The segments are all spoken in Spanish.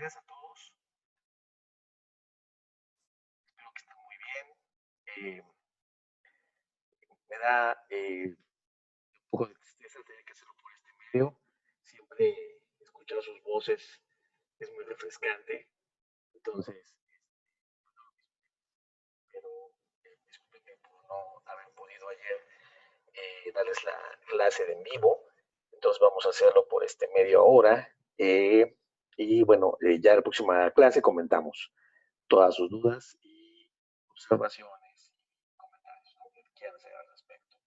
días a todos. Espero que estén muy bien. Me da un poco de tristeza tener que hacerlo por este medio. Siempre escuchar sus voces es muy refrescante. Entonces, pero discúlpenme por no haber podido ayer darles la clase de en vivo. Entonces vamos a hacerlo por este media hora. Y bueno, ya en la próxima clase comentamos todas sus dudas y observaciones y comentarios que quieran hacer al respecto.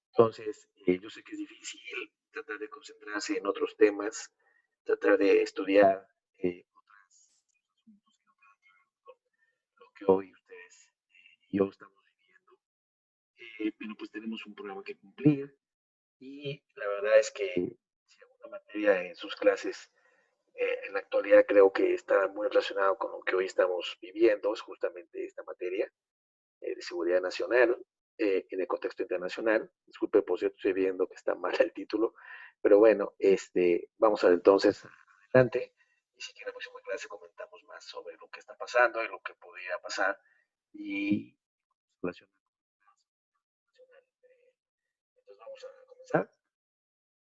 Entonces, yo sé que es difícil tratar de concentrarse en otros temas, tratar de estudiar otros asuntos que no tengan que ver con lo que hoy ustedes y yo estamos viviendo. Pero pues tenemos un programa que cumplir y la verdad es que si alguna materia en sus clases en la actualidad creo que está muy relacionado con lo que hoy estamos viviendo, es justamente esta materia de seguridad nacional en el contexto internacional. Disculpe, por cierto, estoy viendo que está mal el título, pero bueno, vamos a ver entonces adelante. Y si quiere, en la próxima clase comentamos más sobre lo que está pasando y lo que podría pasar y relacionado con la nacional. Entonces vamos a comenzar.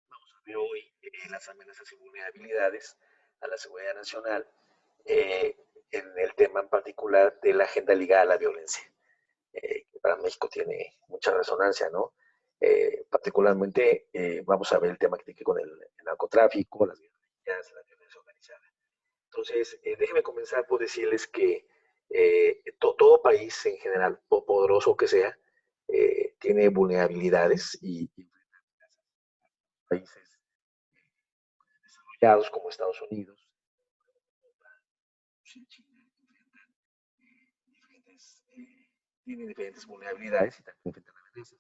Vamos a ver hoy las amenazas y vulnerabilidades a la seguridad nacional en el tema en particular de la agenda ligada a la violencia. Que para México tiene mucha resonancia, ¿no? Particularmente vamos a ver el tema que tiene que ver con el narcotráfico, las guerrillas, la violencia organizada. Entonces, déjenme comenzar por decirles que todo país en general, poderoso que sea, tiene vulnerabilidades y países desarrollados como Estados Unidos, China, tienen diferentes vulnerabilidades y también enfrentan amenazas.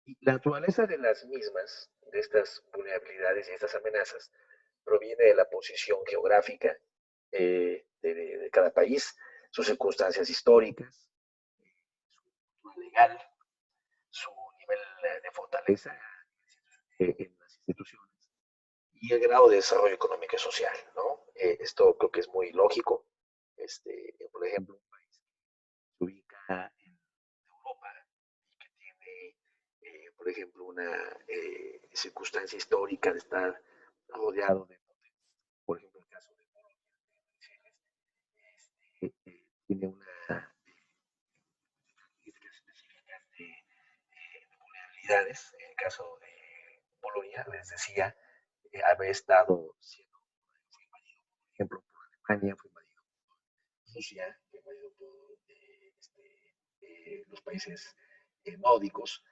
Y la naturaleza de las mismas, de estas vulnerabilidades y estas amenazas, proviene de la posición geográfica de cada país, sus circunstancias históricas, su cultura legal, su nivel de fortaleza en las instituciones y el grado de desarrollo económico y social, ¿no? Esto creo que es muy lógico. Por ejemplo, un país que se ubica en Europa y que tiene, por ejemplo, una circunstancia histórica de estar rodeado de, por ejemplo, el caso de Polonia, tiene una específicas de vulnerabilidades. En el caso de Polonia, les decía, haber estado siendo, fue invadido, por ejemplo, por Alemania, fue invadido por Rusia, fue invadido por los países nórdicos,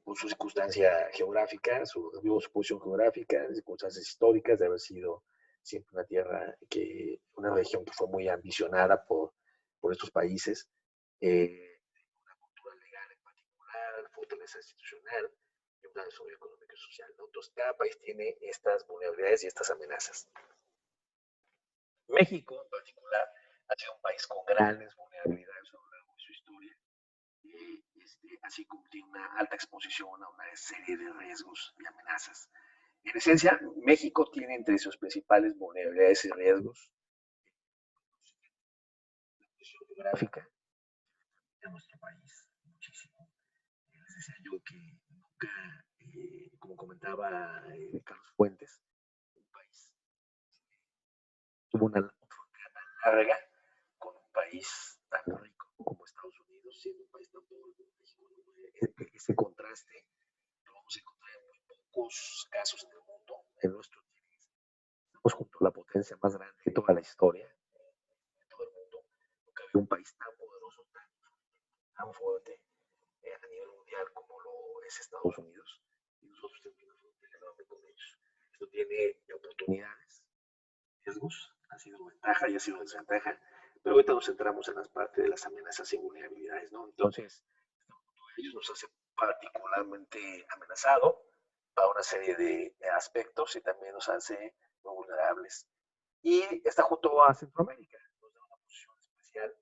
por su circunstancia geográfica, su posición geográfica, circunstancias históricas de haber sido siempre una tierra una región que fue muy ambicionada por estos países, una cultura legal en particular, fortaleza institucional y un desarrollo económico y social, ¿no? Entonces, cada país tiene estas vulnerabilidades y estas amenazas. México, en particular, ha sido un país con grandes vulnerabilidades a lo largo de su historia, así como tiene una alta exposición a una serie de riesgos y amenazas. En esencia, México tiene entre sus principales vulnerabilidades y riesgos la posición geográfica de nuestro país, muchísimo. Les decía yo que nunca, como comentaba Carlos Fuentes, un país tuvo una frontera tan larga con un país tan rico como Estados Unidos, siendo un país tan pobre como México. Ese contraste lo vamos a encontrar en muy pocos casos en el mundo. En nuestro país estamos junto a la potencia más grande de toda la historia, de todo el mundo. Nunca había un país tan poderoso, tan fuerte a nivel mundial como lo es Estados Unidos. Y nosotros tenemos una frontera enorme con ellos. Esto tiene oportunidades, riesgos, ha sido ventaja y ha sido desventaja, pero ahorita nos centramos en las partes de las amenazas y vulnerabilidades, ¿no? Entonces, ellos nos hace particularmente amenazado para una serie de aspectos y también nos hace muy vulnerables. Y está junto a Centroamérica, nos da una posición especial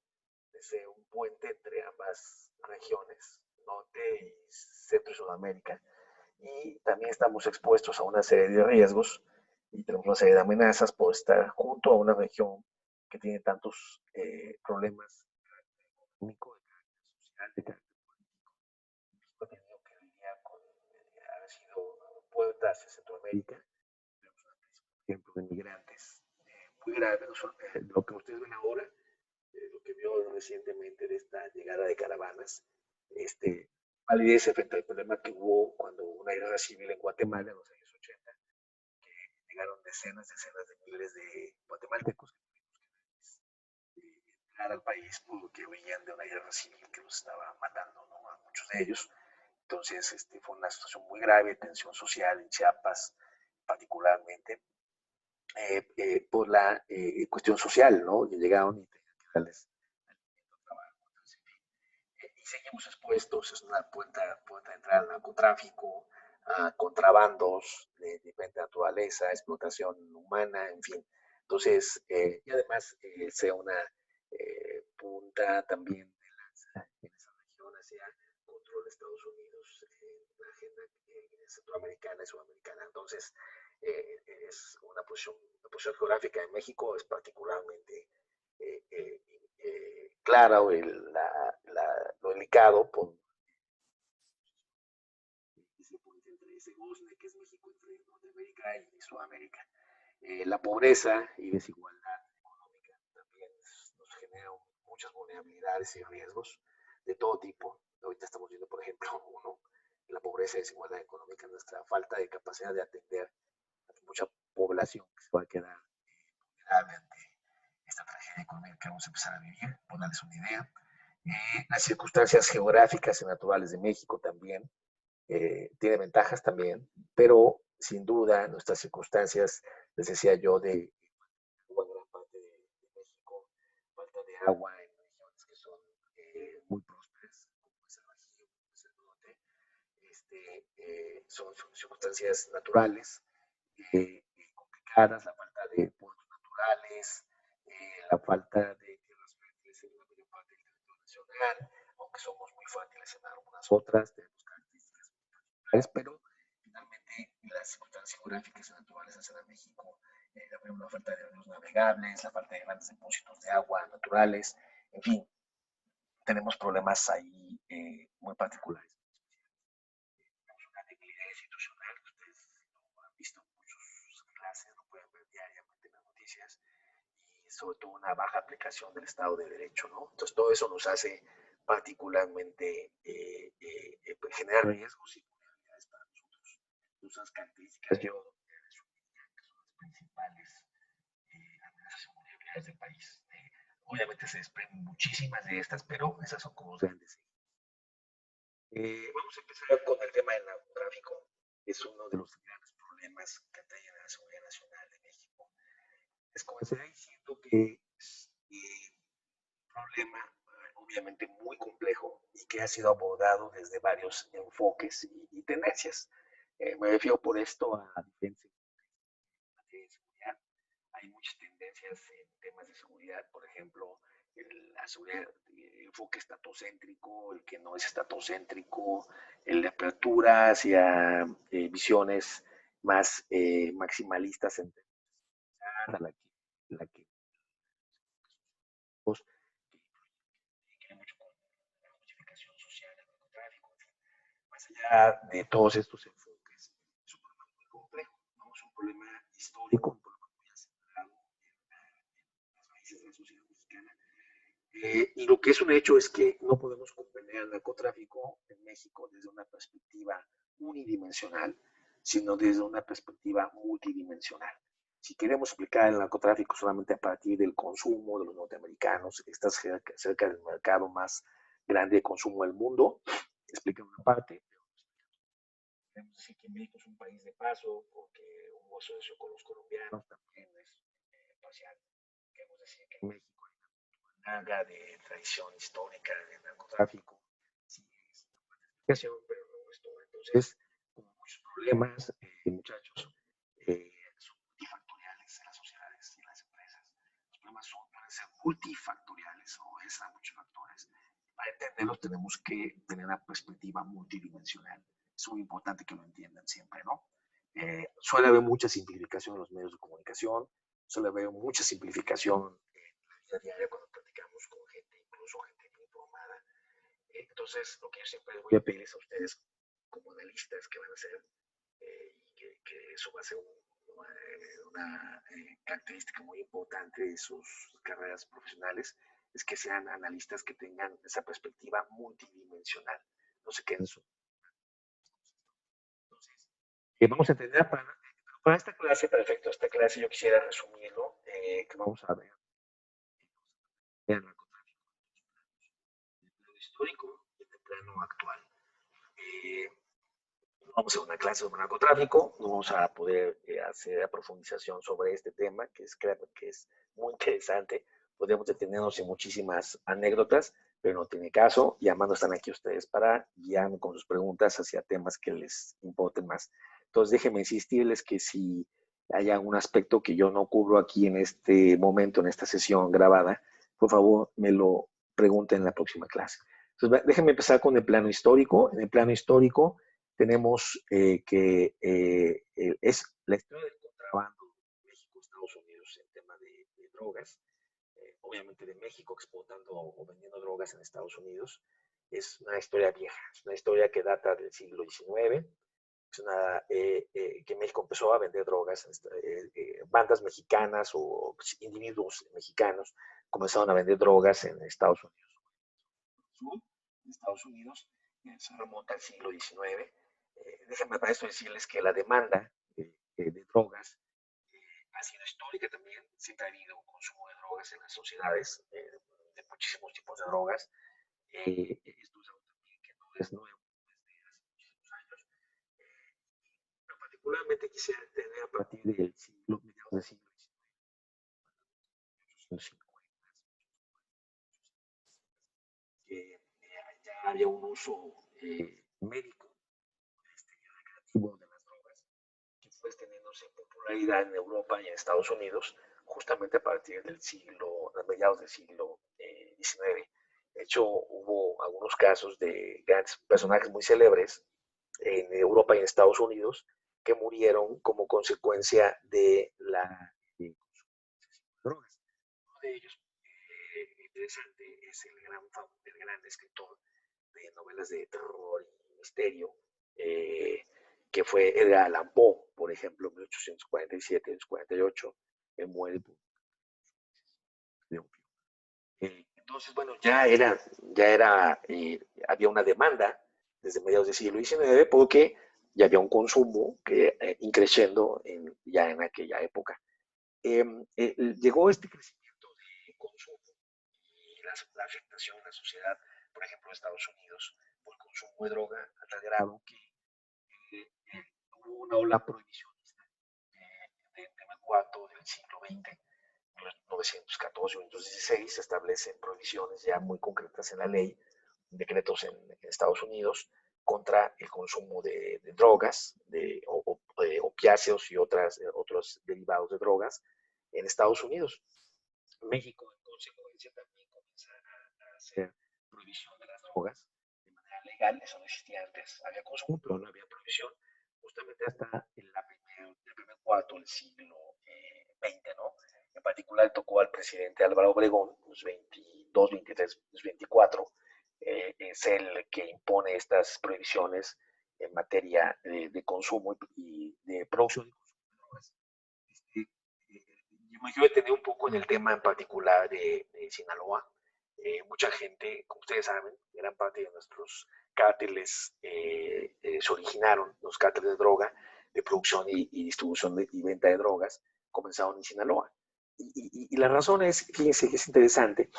desde un puente entre ambas regiones, Norte y Centro y Sudamérica. Y también estamos expuestos a una serie de riesgos y tenemos una serie de amenazas por estar junto a una región que tiene tantos problemas económicos, de carácter social, de carácter político. México ha tenido que lidiar con, ha sido puerta hacia Centroamérica. Tenemos una crisis, por ejemplo, de migrantes muy grave. Lo que ustedes ven ahora, lo que vio recientemente de esta llegada de caravanas, validez frente al problema que hubo cuando hubo una guerra civil en Guatemala en los años 80, que llegaron decenas de miles de guatemaltecos que entrar al país porque huían de una guerra civil que los estaba matando, ¿no? A muchos de ellos. Entonces, fue una situación muy grave, tensión social en Chiapas, particularmente, por la cuestión social, ¿no? Que llegaron y tenían que darles trabajo. Entonces, y seguimos expuestos, es una puerta de entrada al narcotráfico, a contrabandos de diferente naturaleza, explotación humana, en fin. Entonces, y además, sea una punta también de lanza en esa región hacia control de Estados Unidos, la agenda centroamericana y sudamericana. Entonces, es una posición geográfica de México es particularmente eh, eh, clara o lo delicado por ese puente entre ese gozne que es México entre Norteamérica y Sudamérica. La pobreza y desigualdad económica también nos genera muchas vulnerabilidades y riesgos de todo tipo. Ahorita estamos viendo, por ejemplo, uno, la pobreza y desigualdad económica, nuestra falta de capacidad de atender a mucha población que se va a quedar vulnerable ante esta tragedia económica que vamos a empezar a vivir. Por darles una idea. Las circunstancias geográficas y naturales de México también tiene ventajas también, pero sin duda nuestras circunstancias, les decía yo, de agua en gran parte de México, falta de agua en regiones que son muy prósperas, como es el Bajío, como es el norte, son circunstancias naturales complicadas, la falta de puertos naturales, la falta de tierras fértiles en la mayor parte del territorio nacional, aunque somos muy fértiles en algunas otras, tenemos características muy particulares, pero finalmente las circunstancias geográficas y naturales hacen a México la falta de ríos navegables, la falta de grandes depósitos de agua naturales, en fin, tenemos problemas ahí muy particulares. Tenemos una debilidad institucional que ustedes no han visto en muchas clases, lo pueden ver diariamente en las noticias, y sobre todo una baja aplicación del Estado de Derecho, ¿no? Entonces todo eso nos hace particularmente generar riesgos y vulnerabilidades para nosotros. Esas características yo resumiría que son las principales amenazas y vulnerabilidades del país. Obviamente se desprenden muchísimas de estas, pero esas son como los grandes. Vamos a empezar con el tema del narcotráfico. Es uno de los grandes problemas que atañen a la seguridad nacional de México. Les comenzaré diciendo que es un problema obviamente muy complejo y que ha sido abordado desde varios enfoques y tendencias. Me refiero por esto a diferentes materia de seguridad. Hay muchas tendencias en temas de seguridad, por ejemplo, la seguridad, el enfoque estatocéntrico, el que no es estatocéntrico, el de apertura hacia visiones más maximalistas en la que pues, que tiene mucho con la justificación social del narcotráfico, en fin. Más allá de todos estos enfoques, es un problema muy complejo, ¿no? Es un problema histórico, un problema muy acentrado en las raíces de la sociedad mexicana. Y lo que es un hecho es que no podemos comprender el narcotráfico en México desde una perspectiva unidimensional, sino desde una perspectiva multidimensional. Si queremos explicar el narcotráfico solamente a partir del consumo de los norteamericanos, que está cerca del mercado más grande de consumo del mundo, explica una parte. Podemos decir que México es un país de paso, porque hubo asocio con los colombianos, también es parcial. Queremos decir que en México larga de tradición histórica del narcotráfico. Sí, es una explicación, pero no es todo. Entonces, como muchos problemas, muchachos, son multifactoriales en las sociedades y en las empresas. Los problemas pueden ser multifactoriales o obedecer a muchos factores. Para entenderlos tenemos que tener una perspectiva multidimensional. Es muy importante que lo entiendan siempre, ¿no? Suele haber mucha simplificación en los medios de comunicación, suele haber mucha simplificación en la vida diaria cuando platicamos con gente, incluso gente bien informada. Entonces, lo que yo siempre les voy a pedir es a ustedes, como analistas que van a ser, y que eso va a ser una característica muy importante de sus carreras profesionales, es que sean analistas que tengan esa perspectiva multidimensional. No se queden solo. Entonces, vamos a entender para esta clase, perfecto, esta clase yo quisiera resumirlo, que vamos a ver en el narcotráfico, en el plano histórico y en el plano actual. Eh, Vamos a hacer una clase sobre narcotráfico, no vamos a poder hacer profundización sobre este tema, creo que es muy interesante. Podemos detenernos en muchísimas anécdotas, pero no tiene caso. Y además no están aquí ustedes para guiarme con sus preguntas hacia temas que les importen más. Entonces, déjenme insistirles que si hay algún aspecto que yo no cubro aquí en este momento, en esta sesión grabada, por favor, me lo pregunten en la próxima clase. Entonces, déjenme empezar con el plano histórico. En el plano histórico, tenemos que es la historia del contrabando México-Estados Unidos en tema de drogas, obviamente de México exportando o vendiendo drogas en Estados Unidos. Es una historia vieja, es una historia que data del siglo XIX, es una, que México empezó a vender drogas, bandas mexicanas o individuos mexicanos comenzaron a vender drogas en Estados Unidos. En Estados Unidos se remonta al siglo XIX. Déjenme para esto decirles que la demanda de drogas ha sido histórica también. Siempre ha habido un consumo de drogas en las sociedades, de muchísimos tipos de drogas. Esto es algo también que no es nuevo desde hace muchísimos años. Pero particularmente quisiera entender a partir del siglo, mediados del siglo XIX, que ya había un uso médico de las drogas, que fue extendiéndose en popularidad en Europa y en Estados Unidos, justamente a partir del siglo, a mediados del siglo XIX. De hecho, hubo algunos casos de grandes personajes muy célebres en Europa y en Estados Unidos que murieron como consecuencia de la consumo de drogas. Uno de ellos, interesante, es el gran escritor de novelas de terror y misterio, que fue Edgar Allan Poe, por ejemplo, en 1847-48, él muere de opio. Entonces, bueno, había una demanda desde mediados del siglo XIX porque ya había un consumo que increciendo ya en aquella época. Llegó este crecimiento de consumo y la afectación a la sociedad, por ejemplo, en Estados Unidos, por el consumo de droga a tal grado que hubo una ola prohibicionista del primer cuarto del siglo XX, 1914 o 1916, se establecen prohibiciones ya muy concretas en la ley, decretos en Estados Unidos, contra el consumo de drogas, de opiáceos y otros derivados de drogas en Estados Unidos. México, en consecuencia, también comienza a hacer prohibición de las drogas de manera legal. Eso no existía antes. Había consumo, pero no había prohibición. Justamente hasta el primer cuarto del siglo XX, ¿no? En particular tocó al presidente Álvaro Obregón, los 22, 23, los 24. Es el que impone estas prohibiciones en materia de consumo y de producción y consumo de drogas. Yo me quiero detener un poco en el tema en particular de Sinaloa. Mucha gente, como ustedes saben, gran parte de nuestros cárteles se originaron, los cárteles de droga, de producción y distribución y venta de drogas, comenzaron en Sinaloa. Y la razón es, fíjense que es interesante,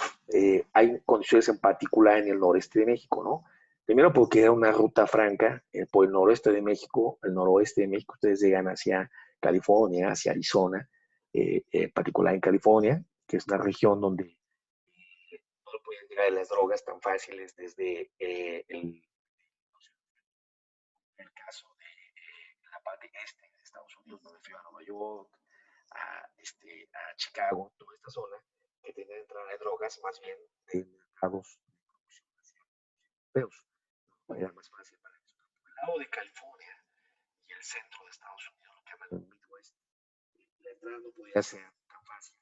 hay condiciones en particular en el noreste de México, ¿no? Primero porque era una ruta franca por el noroeste de México, el noroeste de México, ustedes llegan hacia California, hacia Arizona, en particular en California, que es una región donde no pueden llegar las drogas tan fáciles desde el caso de la parte este de Estados Unidos, me refiero a Nueva York, a Chicago, toda esta zona, que tiene entrada de drogas más bien de mercados de producción europeos, de manera más fácil para eso. El lado de California y el centro de Estados Unidos, entrada no podía ser tan fácil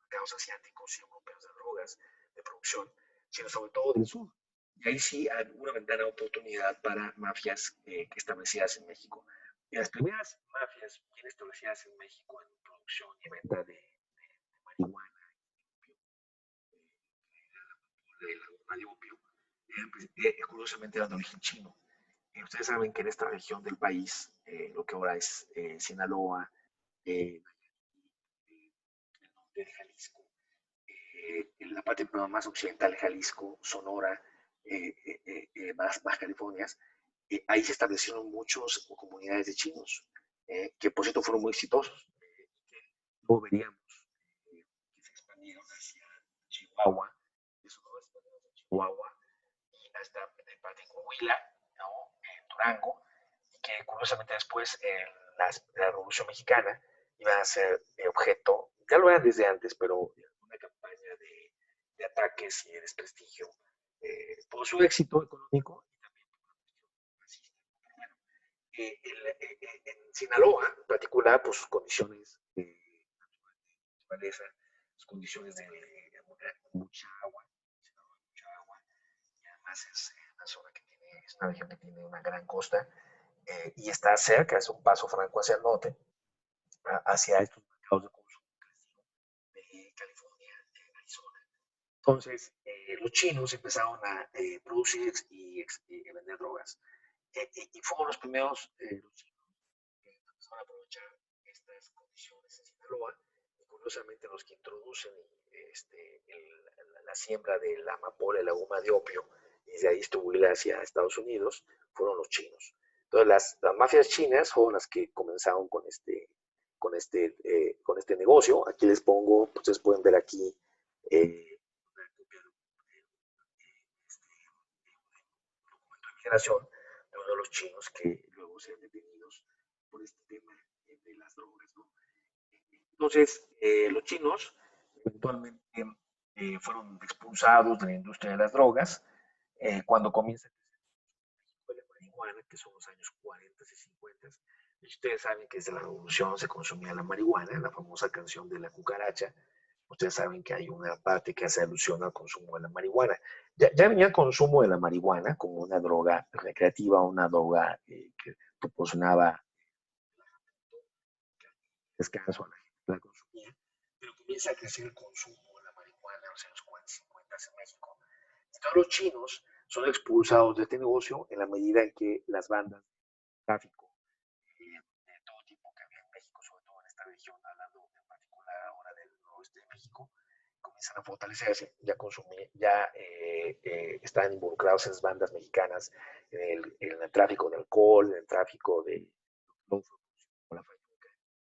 mercados asiáticos y europeos de drogas de producción, sino sobre todo del sur. Y ahí sí hay una ventana de oportunidad para mafias establecidas en México. Y las primeras mafias bien establecidas en México en producción y venta de marihuana, de opio, curiosamente eran de origen chino. Ustedes saben que en esta región del país, lo que ahora es Sinaloa, el norte de Jalisco, en la parte más occidental de Jalisco, Sonora, más Californias, ahí se establecieron muchas comunidades de chinos, que por cierto fueron muy exitosos. Luego veríamos que se expandieron hacia Chihuahua, eso no es Chihuahua, y hasta en parte de Coahuila, ¿no? En Durango, y que curiosamente después en la Revolución Mexicana iban a ser objeto, ya lo eran desde antes, pero una campaña de ataques y de desprestigio por su éxito económico y también por una cuestión racista. En Sinaloa, en particular, por sus condiciones de naturaleza, sus condiciones de mucha agua, mucha agua, y además es una zona que tiene, es una región que tiene una gran costa y está cerca, es un paso franco hacia el norte, hacia estos mercados de consumo de California, de Arizona. Entonces, los chinos empezaron a producir y vender drogas. Y fueron los primeros los chinos que empezaron a aprovechar estas condiciones en Sinaloa, y curiosamente los que introducen la siembra de la amapola y la goma de opio, y de ahí distribuirla hacia Estados Unidos, fueron los chinos. Entonces, las mafias chinas fueron las que comenzaron con este negocio. Aquí les pongo, ustedes pueden ver aquí una copia de documento de migración de uno de los chinos que luego sean detenidos por este tema de las drogas, ¿no? Entonces, los chinos eventualmente fueron expulsados de la industria de las drogas cuando comienza la marihuana, que son los años 40 y 50. Y ustedes saben que desde la revolución se consumía la marihuana, la famosa canción de la cucaracha. Ustedes saben que hay una parte que hace alusión al consumo de la marihuana. Ya venía el consumo de la marihuana como una droga recreativa, una droga que proporcionaba descanso a la gente que la consumía, pero comienza a crecer el consumo de la marihuana en los años 40 y 50 en México. Entonces los chinos son expulsados de este negocio en la medida en que las bandas de tráfico de todo tipo que había en México, sobre todo en esta región, hablando en particular ahora del noroeste de México, comienzan a fortalecerse, están involucrados en las bandas mexicanas en el tráfico de alcohol, en el tráfico de la fayuca,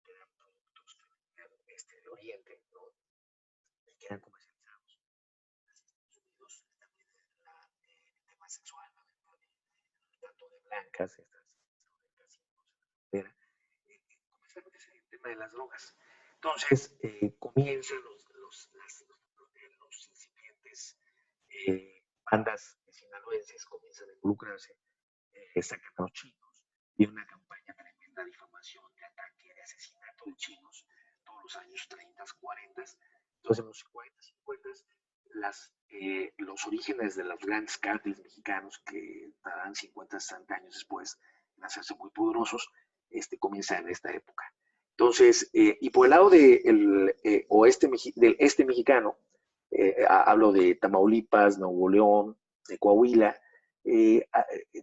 que eran productos que venían del Oriente, ¿no? Y que eran comercializados en Estados Unidos, también el tema sexual, ¿no? Tanto de blancas, comienza a meterse en el tema de las drogas. Entonces, comienzan los incipientes bandas sinaloenses comienzan a involucrarse, sacan a los chinos, y una campaña tremenda de difamación, de ataque, de asesinato de chinos, todos los años 30, 40. Entonces, en los 40, 50, los orígenes de los grandes cárteles mexicanos que tardan 50, 60 años después en hacerse muy poderosos, comienza en esta época. Entonces, y por el lado del del este mexicano, hablo de Tamaulipas, Nuevo León, de Coahuila,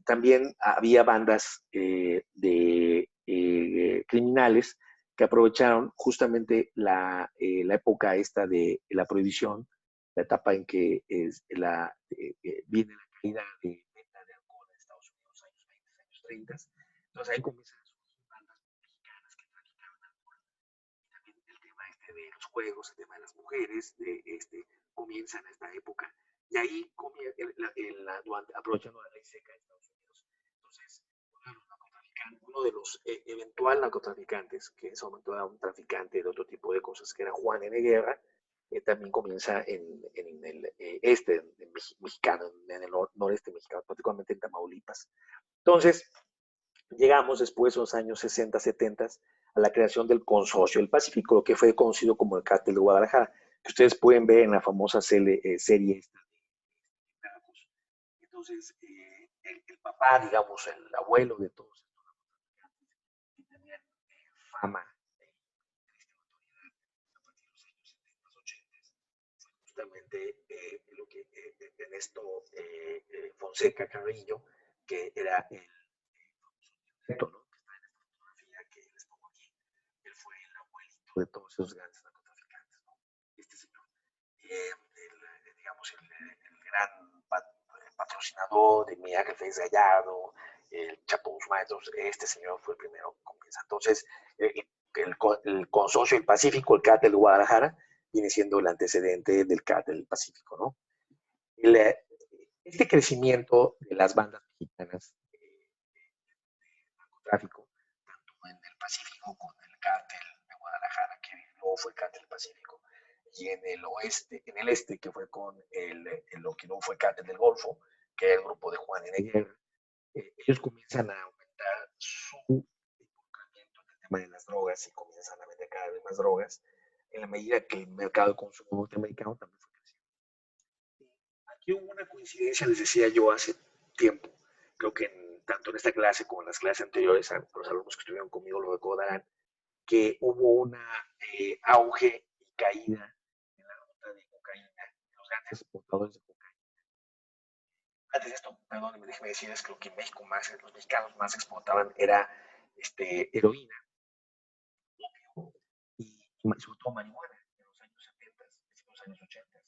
también había bandas de criminales que aprovecharon justamente la época esta de la prohibición, la etapa en que viene la caída de venta de alcohol en Estados Unidos, años 20, años 30. Entonces ahí comienzan a surgir bandas mexicanas que traficaban alcohol. Y también el tema de los juegos, el tema de las mujeres, comienzan en esta época. Y ahí aprovechando la ley seca de Estados Unidos. Entonces, uno de los eventual narcotraficantes, que en ese momento era un traficante de otro tipo de cosas, que era Juan N. Guerra, también comienza en el mexicano, en el noreste mexicano, particularmente en Tamaulipas. Entonces, llegamos después, en los años 60, 70, a la creación del Consorcio del Pacífico, lo que fue conocido como el Cártel de Guadalajara, que ustedes pueden ver en la famosa serie esta de Narcos. Entonces, el papá, digamos, el abuelo de todos estos que tenían fama a partir de los años 70, 80, justamente lo que en esto Fonseca Carrillo, que era el famoso ¿no? Que está en esta fotografía que les pongo aquí, él fue el abuelito de todos esos grandes narcotraficantes, ¿no? Este señor, digamos, el gran patrocinador de Miguel Ángel Félix Gallardo, el Chapo Guzmán, entonces, este señor fue el primero que comienza. Entonces, el Consorcio del Pacífico, el Cártel de Guadalajara, viene siendo el antecedente del Cártel del Pacífico, ¿no? El, este crecimiento de las bandas mexicanas de narcotráfico, tanto en el Pacífico con el Cártel de Guadalajara, que luego fue el Cártel del Pacífico, y en el oeste, en el este, que fue con lo que luego fue el Cártel del Golfo, que era el grupo de Juan N. Guerra, ellos comienzan a aumentar su involucramiento en el tema de las drogas y comienzan a vender cada vez más drogas, en la medida que el mercado de consumo norteamericano también fue creciendo. Aquí hubo una coincidencia, les decía yo hace tiempo, creo que tanto en esta clase como en las clases anteriores, los alumnos que estuvieron conmigo lo recordarán, que hubo una auge y caída en la ruta de cocaína, en los grandes exportadores de cocaína. Antes de esto, perdón, déjeme decirles que lo que en México más, los mexicanos más exportaban era heroína, opio y sobre todo marihuana en los años 70, en los años 80.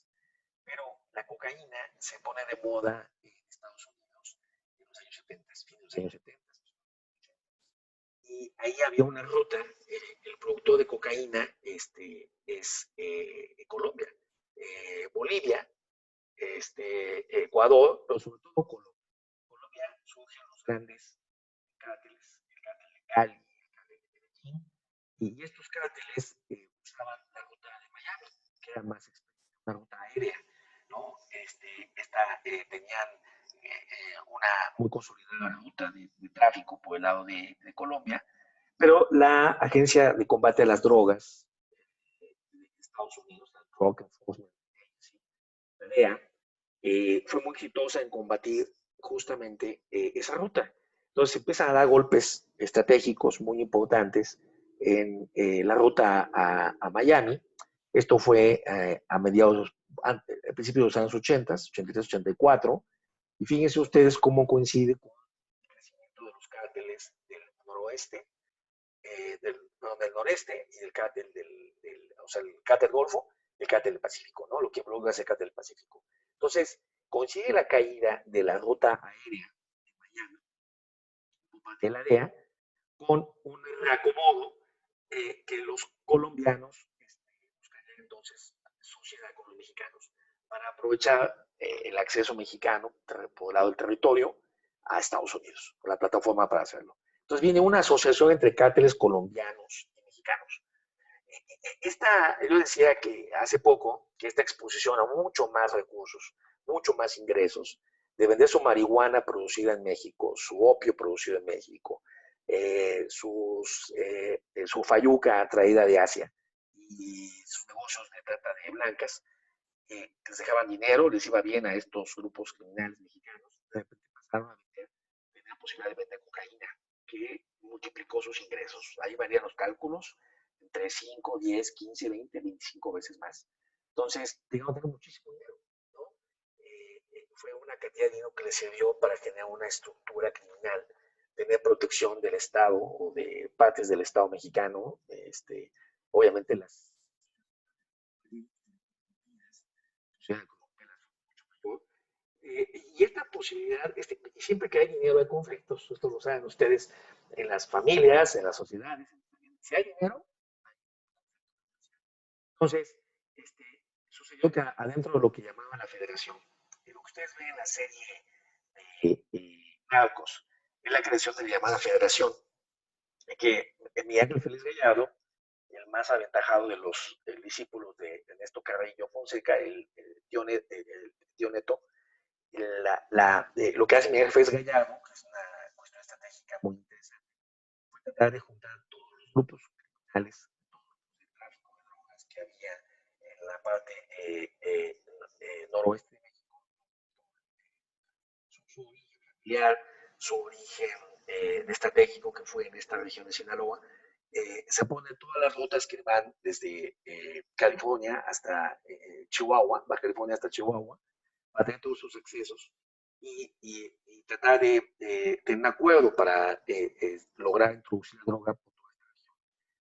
Pero la cocaína se pone de moda en Estados Unidos en los años 70, fines de los años 70. Y ahí había una ruta, el producto de cocaína es Colombia, Bolivia, Ecuador, pero sobre todo Colombia. Colombia surgen los grandes cárteles, el cártel de Cali, el cártel de Medellín, y estos cárteles usaban la ruta de Miami, que era más una ruta aérea, ¿no? Tenían una muy consolidada ruta de tráfico por el lado de Colombia, pero la Agencia de Combate a las Drogas de Estados Unidos, la Drug Enforcement Agency, la DEA, fue muy exitosa en combatir justamente esa ruta. Entonces empiezan a dar golpes estratégicos muy importantes en la ruta a Miami. Esto fue a mediados, al principio de los años 80, 83, 84. Y fíjense ustedes cómo coincide con el crecimiento de los cárteles del noroeste, del noreste y del cártel o sea, el cártel Golfo y el cártel del Pacífico, ¿no? Lo que luego hace el cártel del Pacífico. Entonces, coincide la caída de la ruta aérea de Miami por parte de la DEA con un reacomodo que los colombianos buscarían entonces sociedad con los mexicanos para aprovechar el acceso mexicano por el lado del territorio a Estados Unidos, con la plataforma para hacerlo. Entonces viene una asociación entre cárteles colombianos y mexicanos. Yo decía que hace poco que esta exposición a mucho más recursos, mucho más ingresos, de vender su marihuana producida en México, su opio producido en México, su fayuca traída de Asia y sus negocios de trata de blancas, les dejaban dinero, les iba bien a estos grupos criminales mexicanos, de repente pasaron a tener la posibilidad de vender cocaína, que multiplicó sus ingresos. Ahí varían los cálculos, entre 5, 10, 15, 20, 25 veces más. Entonces, digamos, tener muchísimo dinero, ¿no? Fue una cantidad de dinero que les sirvió para generar una estructura criminal, tener protección del Estado o de partes del Estado mexicano, obviamente las sociedades colombianas son mucho mayor. Y esta posibilidad, siempre que hay dinero hay conflictos, esto lo saben ustedes, en las familias, en las sociedades. Si hay dinero, entonces, sucedió que adentro de lo que llamaban la federación, y lo que ustedes ven en la serie Narcos, es la creación de la llamada federación, de que Miguel Ángel Félix Gallardo, el más aventajado de los discípulos de Ernesto Carrillo Fonseca, el tío Neto, lo que hace Miguel Félix Gallardo, que es una cuestión estratégica muy interesante, fue tratar de juntar todos los grupos criminales, de tráfico de drogas que había en la parte noroeste de México, su origen familiar, su origen estratégico que fue en esta región de Sinaloa. Se ponen todas las rutas que van desde California hasta Chihuahua, Baja California hasta Chihuahua, para tener todos sus accesos y tratar de tener un acuerdo para lograr introducir la droga por toda esta región.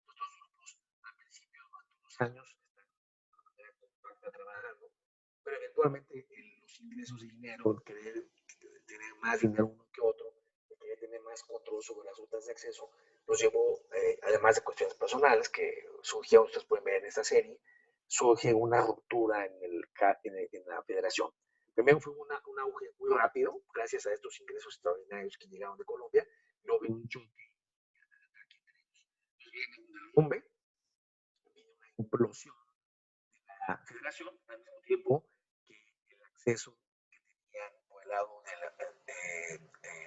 Estos grupos al principio, durante unos años, están trabajando, pero eventualmente los ingresos de dinero, querer tener más dinero uno que otro, querer tener más control sobre las rutas de acceso, los llevó, además de cuestiones personales que surgieron, ustedes pueden ver en esta serie, surge una ruptura en la federación. Primero fue un auge muy rápido, gracias a estos ingresos extraordinarios que llegaron de Colombia, luego vino un choque, viene un derrumbe, viene una implosión de la federación, al mismo tiempo que el acceso que tenían por el lado del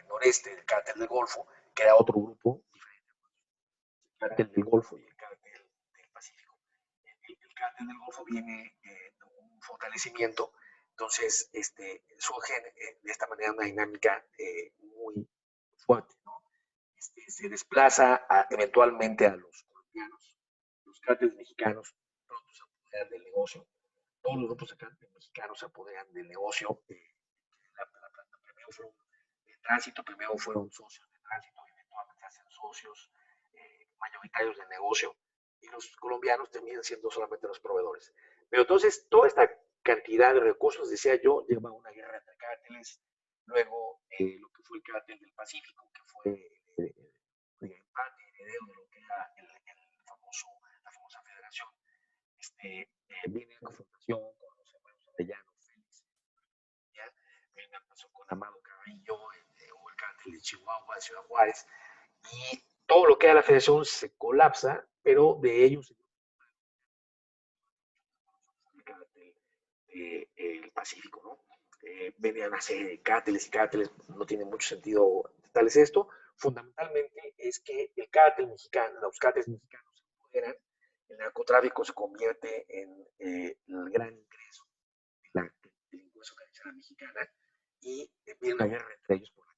noreste del cártel del Golfo, que era otro grupo diferente, el cártel del Golfo y el cártel del Pacífico. El cártel del Golfo viene de un fortalecimiento, entonces surge de esta manera una dinámica muy fuerte, ¿no? Se desplaza eventualmente a los colombianos, los cárteles mexicanos pronto se apoderan del negocio, todos los grupos de cárteles mexicanos se apoderan del negocio, primero fueron de tránsito, primero fueron socios de tránsito, y eventualmente se hacen socios mayoritarios de negocio, y los colombianos terminan siendo solamente los proveedores. Pero entonces, toda esta cantidad de recursos, decía yo, lleva a una guerra entre cárteles, luego lo que fue el cártel del Pacífico, que fue en parte heredero de lo que era la famosa federación, viene en confrontación con los hermanos Arellano, Félix, ¿ya? Viene pasó con Amado Carrillo, o el cártel de Chihuahua, de Ciudad Juárez, y todo lo que era la federación se colapsa, pero de ellos el cártel del Pacífico, ¿no? Venían una serie de cárteles y cárteles, no tiene mucho sentido tal es esto. Fundamentalmente es que el cártel mexicano, los cárteles mexicanos se empoderan, el narcotráfico se convierte en el gran ingreso de la delincuencia organizada mexicana y viene una guerra entre ellos por la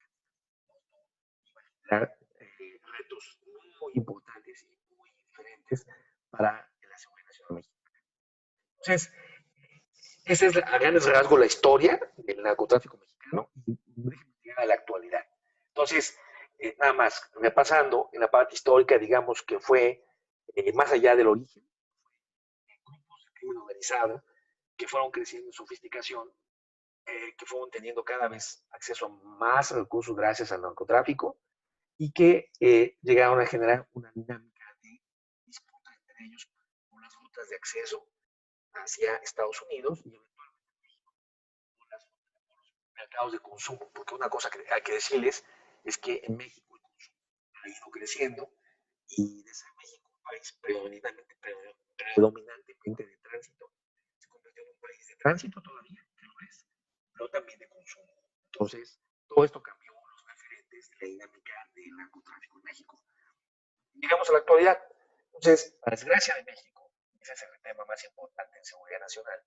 cantidad, retos muy importantes y muy diferentes para la seguridad nacional mexicana. Entonces, esa es a grandes rasgos la historia del narcotráfico mexicano y déjenme llegar a la actualidad. Entonces, nada más, repasando en la parte histórica, digamos que fue más allá del origen, grupos de crimen organizado que fueron creciendo en sofisticación, que fueron teniendo cada vez acceso a más recursos gracias al narcotráfico y que llegaron a generar una dinámica de disputa entre ellos por las rutas de acceso hacia Estados Unidos y eventualmente México por los mercados de consumo, porque una cosa que hay que decirles es que en México el consumo ha ido creciendo y de ser México un país predominantemente de tránsito, se convirtió en un país de tránsito todavía, que lo es, pero también de consumo. Entonces, todo esto cambió los referentes de la dinámica del narcotráfico en México. Llegamos a la actualidad. Entonces, para desgracia de México, ese es el tema más importante en seguridad nacional,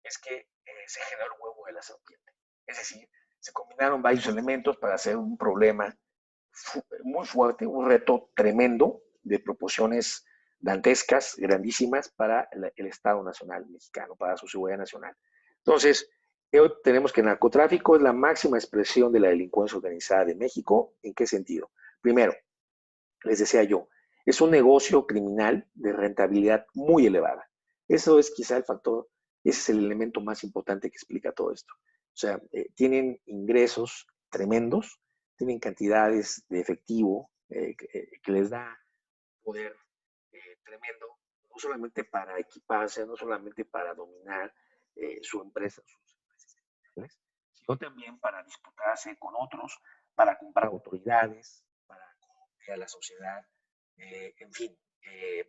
es que se generó el huevo de la serpiente. Es decir, se combinaron varios elementos para hacer un problema muy fuerte, un reto tremendo de proporciones dantescas, grandísimas para el Estado Nacional mexicano, para su seguridad nacional. Entonces, hoy tenemos que el narcotráfico es la máxima expresión de la delincuencia organizada de México. ¿En qué sentido? Primero, les decía yo, es un negocio criminal de rentabilidad muy elevada. Eso es quizá el factor, ese es el elemento más importante que explica todo esto. O sea, tienen ingresos tremendos, tienen cantidades de efectivo que les da poder tremendo, no solamente para equiparse, no solamente para dominar su empresa, sus empresas criminales, sino también para disputarse con otros, para comprar autoridades, para corromper a la sociedad, en fin,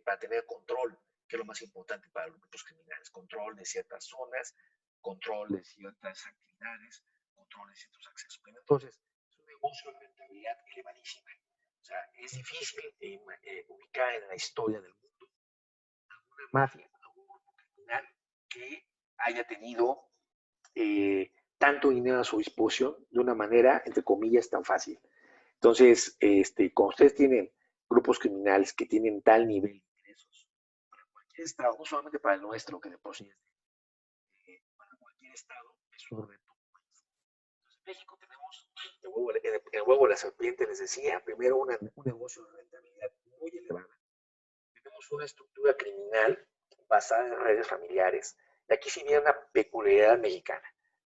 para tener control, que es lo más importante para los grupos criminales, control de ciertas zonas, control de ciertas actividades, control de ciertos accesos. Entonces, es un negocio de rentabilidad elevadísima. O sea, es difícil ubicar en la historia del mundo una mafia, a un grupo criminal que haya tenido tanto dinero a su disposición de una manera, entre comillas, tan fácil. Entonces, cuando ustedes tienen grupos criminales que tienen tal nivel de ingresos, para cualquier estado, no solamente para el nuestro, que de por sí para cualquier estado es un reto. Entonces, en México tenemos el huevo de la serpiente, les decía, primero un negocio de rentabilidad muy elevada. Tenemos una estructura criminal basada en redes familiares. Y aquí sí viene una peculiaridad mexicana.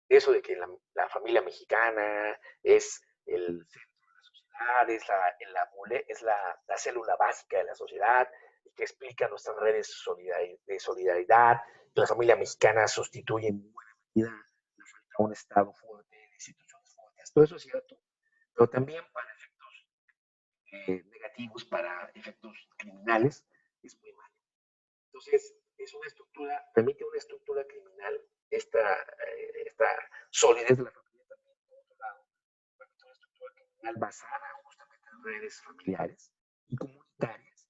Eso de que la familia mexicana es el centro de la sociedad, es la célula básica de la sociedad, y que explica nuestras redes de solidaridad, que la familia mexicana sustituye en buena medida a un Estado fuerte, de instituciones fuertes. Todo eso es cierto, pero también para efectos negativos, para efectos criminales, es muy malo. Entonces, es una estructura, permite una estructura criminal, esta solidez de la familia también, por otro lado, permite una estructura criminal basada justamente en redes familiares y comunitarias,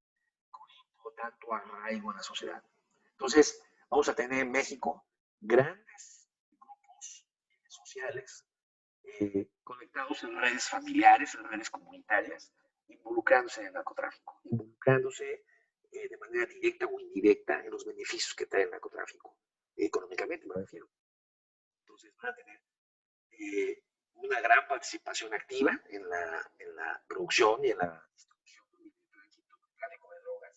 con tanto arraigo en la sociedad. Entonces, vamos a tener en México grandes grupos sociales conectados en redes familiares, en redes comunitarias, involucrándose en el narcotráfico, involucrándose de manera directa o indirecta en los beneficios que trae el narcotráfico, económicamente me refiero. Entonces van a tener una gran participación activa en la producción y en la distribución y tránsito tráfico de drogas.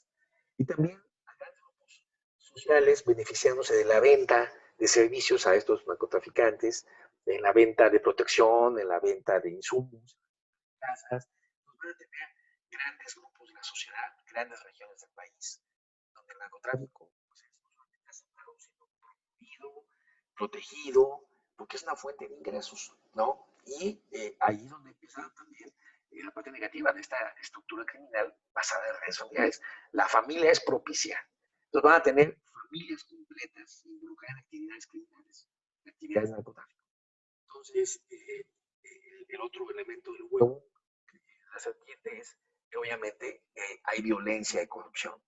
Y también a grandes grupos sociales beneficiándose de la venta de servicios a estos narcotraficantes, en la venta de protección, en la venta de insumos, casas. Pues van a tener grandes grupos de la sociedad, grandes regiones del país, donde el narcotráfico pues, está siendo promovido, protegido, porque es una fuente de ingresos, ¿no? Y ahí es donde empieza también la parte negativa de esta estructura criminal basada en redes familiares. La familia es propicia. Entonces van a tener familias completas involucradas en actividades criminales, actividades de narcotráfico. Entonces, el otro elemento del huevo, la serpiente, es que obviamente hay violencia y corrupción.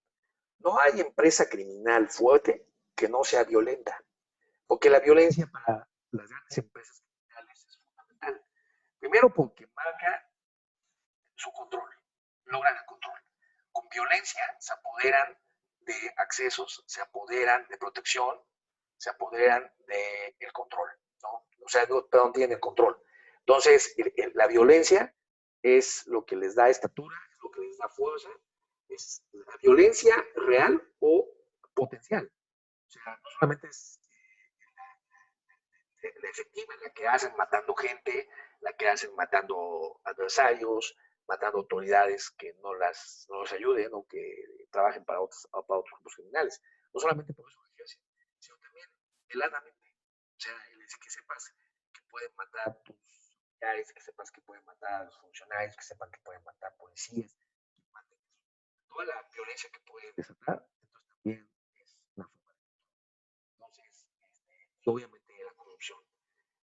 No hay empresa criminal fuerte que no sea violenta, porque la violencia para las grandes empresas criminales es fundamental. Primero porque marca su control, logran el control. Con violencia se apoderan de accesos, se apoderan de protección, se apoderan del control, ¿no? O sea, no tienen el control. Entonces, la violencia es lo que les da estatura, es lo que les da fuerza, es la violencia real o potencial. O sea, no solamente es la efectiva, la que hacen matando gente, la que hacen matando adversarios, matando autoridades que no los ayuden o que trabajen para otros grupos criminales. No solamente por eso ejercen, sino también heladamente. O sea, que sepas que pueden matar a tus familiares, que sepas que pueden matar a los funcionarios, que sepan que pueden matar policías, que maten toda la violencia que pueden desatar. Entonces también es una forma de entonces, obviamente la corrupción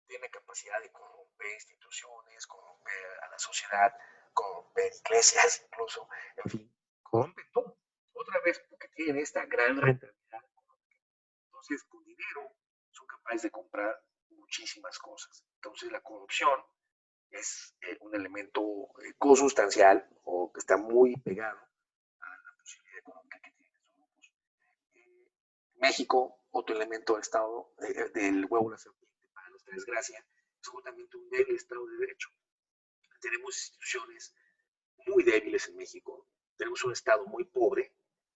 tiene capacidad de corromper instituciones, corromper a la sociedad, corromper iglesias incluso, en fin, corrompe todo. Otra vez porque tienen esta gran rentabilidad económica. Entonces, con dinero son capaces de comprar muchísimas cosas. Entonces, la corrupción es un elemento consustancial o que está muy pegado a la posibilidad económica que tienen estos grupos. México, otro elemento del Estado, del huevo de la serpiente, para nuestra desgracia, es justamente un débil Estado de Derecho. Tenemos instituciones muy débiles en México, tenemos un Estado muy pobre,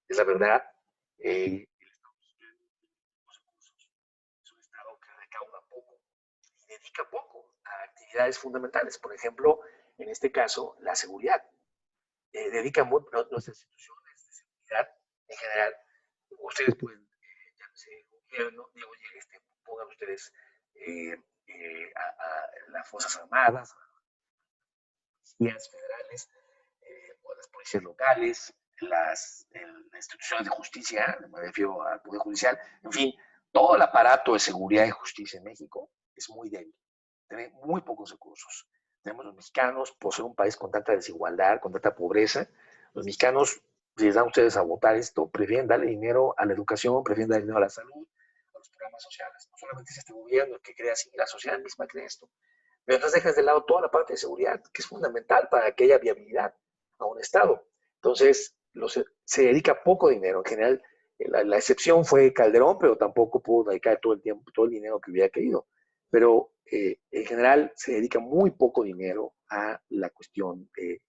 es la verdad. El Estado mexicano tiene pocos recursos, es un Estado que recauda poco y dedica poco a actividades fundamentales. Por ejemplo, en este caso, la seguridad. Dedica mucho nuestras instituciones de seguridad en general. Ustedes pueden llámese gobierno, digo, pongan ustedes a las Fuerzas Armadas, a las policías federales, o las policías locales, las instituciones de justicia, me refiero al Poder Judicial, en fin, todo el aparato de seguridad y justicia en México es muy débil, tiene muy pocos recursos. Tenemos los mexicanos, por ser un país con tanta desigualdad, con tanta pobreza, los mexicanos si les dan ustedes a votar esto, prefieren darle dinero a la educación, prefieren darle dinero a la salud, a los programas sociales. No solamente es este gobierno el que crea así, la sociedad misma crea esto. Pero entonces dejas de lado toda la parte de seguridad, que es fundamental para que haya viabilidad a un Estado. Entonces, se dedica poco dinero. En general, la excepción fue Calderón, pero tampoco pudo dedicar todo el tiempo, todo el dinero que hubiera querido. Pero en general se dedica muy poco dinero a la cuestión de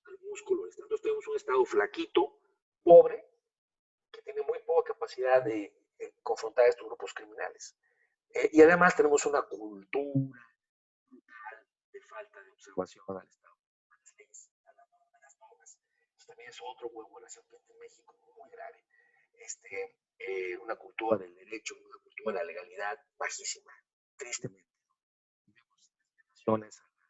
al músculo. Entonces tenemos un Estado flaquito, pobre, que tiene muy poca capacidad de confrontar a estos grupos criminales. Y además tenemos una cultura de falta de observación al Estado, a las leyes, a las normas. Eso también es otro huevo de la serpiente en México muy grave. Una cultura del derecho, una cultura de la legalidad bajísima, tristemente. Vemos violaciones a la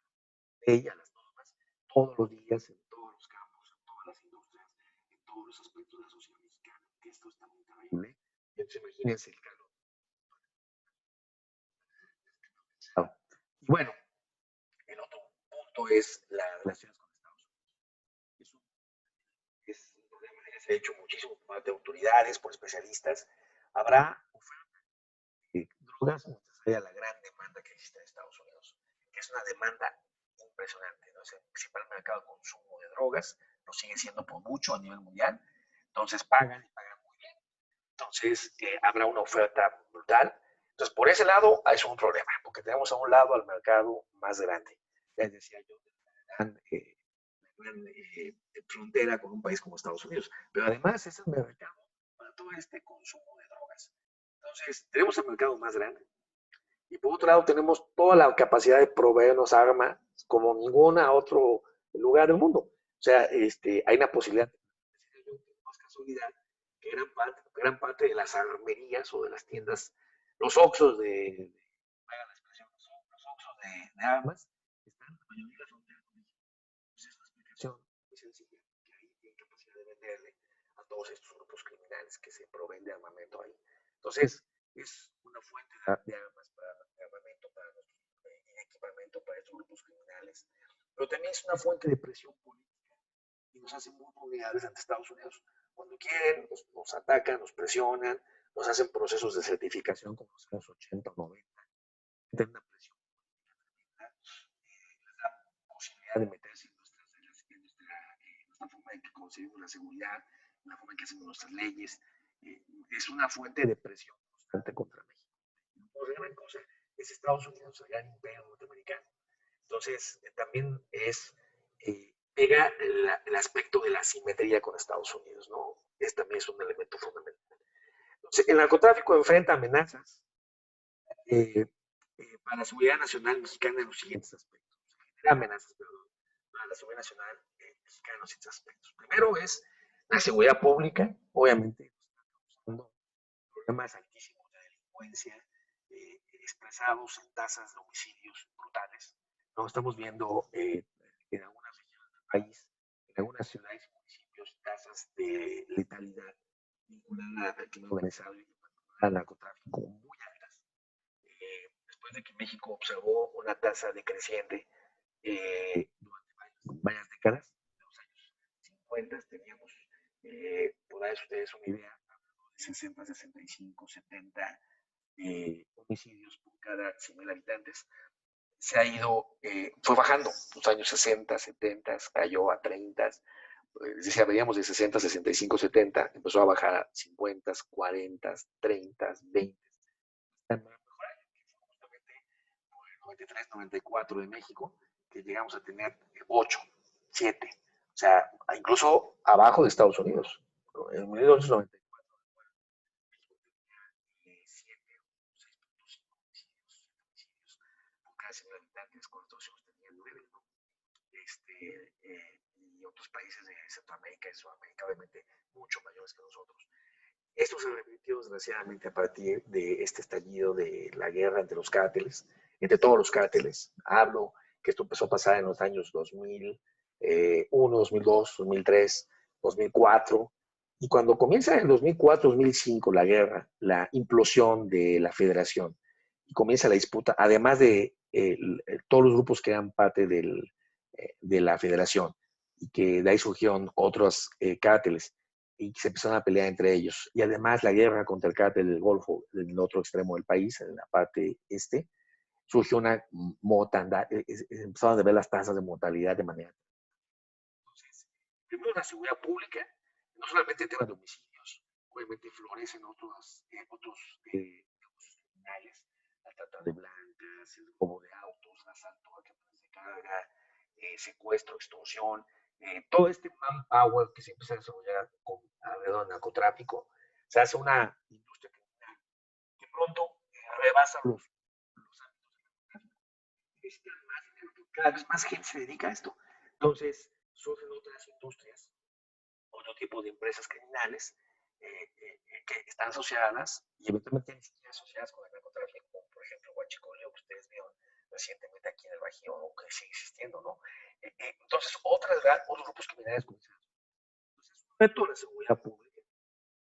ley, a las normas, todos los días, en todos los campos, en todas las industrias, en todos los aspectos de la sociedad mexicana, que esto está muy terrible. Entonces imagínense el calor. Y bueno, el otro punto es las relaciones con Estados Unidos. Eso es un problema que se ha hecho muchísimo por parte de autoridades, por especialistas. Habrá oferta de drogas mientras haya la gran demanda que existe en Estados Unidos, que es una demanda impresionante, ¿no? Es el principal mercado de consumo de drogas, lo sigue siendo por mucho a nivel mundial. Entonces pagan y pagan muy bien. Entonces habrá una oferta brutal. Entonces, por ese lado, es un problema, porque tenemos a un lado al mercado más grande. Les decía yo, gran frontera con un país como Estados Unidos. Pero además es el mercado para todo este consumo de drogas. Entonces, tenemos el mercado más grande. Y por otro lado, tenemos toda la capacidad de proveernos armas como ningún otro lugar del mundo. O sea, hay una posibilidad, no es casualidad, que gran parte de las armerías o de las tiendas, los oxos hagan la expresión, los oxos de armas, están la mayoría de la frontera con México. Pues es una explicación muy sencilla, que ahí tienen capacidad de venderle a todos estos grupos criminales que se proveen de armamento ahí. Entonces, es una fuente de armas, de armamento y equipamiento para estos grupos criminales, pero también es una fuente de presión política y nos hace muy vulnerables ante Estados Unidos. Cuando quieren, nos atacan, nos presionan, nos hacen procesos de certificación como los años 80 o 90. Tienen una presión política, les da posibilidad de meterse en nuestra forma en que concebimos la seguridad, en la forma en que hacemos nuestras leyes. Es una fuente de presión constante contra México. Por gran cosa es Estados Unidos, el gran imperio norteamericano. Entonces, también pega el aspecto de la simetría con Estados Unidos, ¿no? También es un elemento fundamental. Entonces, el narcotráfico enfrenta amenazas para la seguridad nacional mexicana en los siguientes aspectos. Amenazas, perdón, para la seguridad nacional mexicana en los siguientes aspectos. Primero es la seguridad pública, obviamente, causando problemas altísimos de delincuencia, expresados en tasas de homicidios brutales. ¿No? Estamos viendo en algunas regiones del país, en algunas ciudades y municipios, tasas de letalidad vinculada al crimen organizado y al narcotráfico muy altas. Después de que México observó una tasa decreciente durante varias décadas, en los años 50 teníamos, por darles ustedes una idea, de 60, 65, 70 homicidios por cada 100,000 habitantes, se ha ido, fue bajando, los años 60, 70, cayó a 30, decía, veníamos de 60, 65, 70, empezó a bajar a 50, 40, 30, 20, hasta el mejor año, que fue justamente por el 93, 94 de México, que llegamos a tener 8, 7, o sea, incluso abajo de Estados Unidos. En 1994 habitantes, con Estados Unidos tenía 9, ¿no? Y otros países de Centroamérica y Sudamérica, obviamente, mucho mayores que nosotros. Esto se repitió desgraciadamente a partir de este estallido de la guerra entre los cárteles, entre todos los cárteles. Hablo que esto empezó a pasar en los años 2001, 2002, 2003, 2004. Y cuando comienza en 2004, 2005 la guerra, la implosión de la federación, y comienza la disputa, además de todos los grupos que eran parte de la federación, y que de ahí surgieron otros cárteles y se empezaron a pelear entre ellos. Y además la guerra contra el cártel del Golfo, en el otro extremo del país, en la parte este, surgió una mortandad, empezaron a ver las tasas de mortalidad de manera. Entonces, primero la seguridad pública, no solamente en temas de homicidios, obviamente florecen otros negocios criminales, la trata de blancas, el robo de autos, asalto a camiones de carga, secuestro, extorsión, todo este manpower que se empieza a desarrollar alrededor del narcotráfico, se hace una industria criminal que pronto rebasa los ámbitos del narcotráfico. Necesitan más dinero, porque cada vez más gente se dedica a esto. Entonces, surgen otras industrias, otro tipo de empresas criminales que están asociadas y eventualmente ni siquiera asociadas con el narcotráfico, como por ejemplo Huachicoleo, que ustedes vieron recientemente aquí en el Bajío, o que sigue existiendo, ¿no? Entonces, otros grupos criminales comenzaron. Entonces, es un reto de la seguridad pública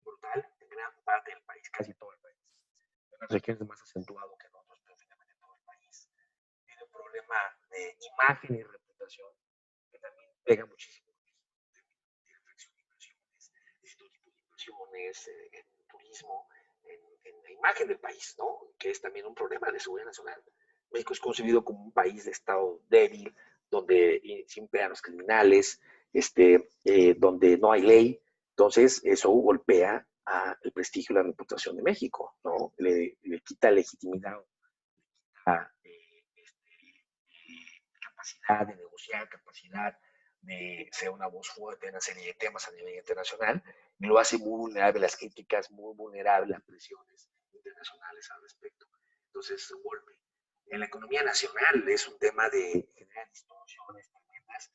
brutal en gran parte del país, casi todo el país. En las regiones más acentuado que en otros, pero finalmente todo el país. Tiene un problema de imagen y reputación que también pega muchísimo en atracción de inversiones, distintos tipos de inversiones, en turismo, en la imagen del país, ¿no? Que es también un problema de seguridad nacional. México es concebido como un país de estado débil, donde siempre hay los criminales, donde no hay ley. Entonces, eso golpea el prestigio y la reputación de México, ¿no? Le quita legitimidad, a capacidad de negociar, capacidad de ser una voz fuerte en una serie de temas a nivel internacional, y lo hace muy vulnerable a las críticas, muy vulnerable a presiones internacionales al respecto. Entonces, se vuelve. En la economía nacional es un tema de generar distorsiones tremendas.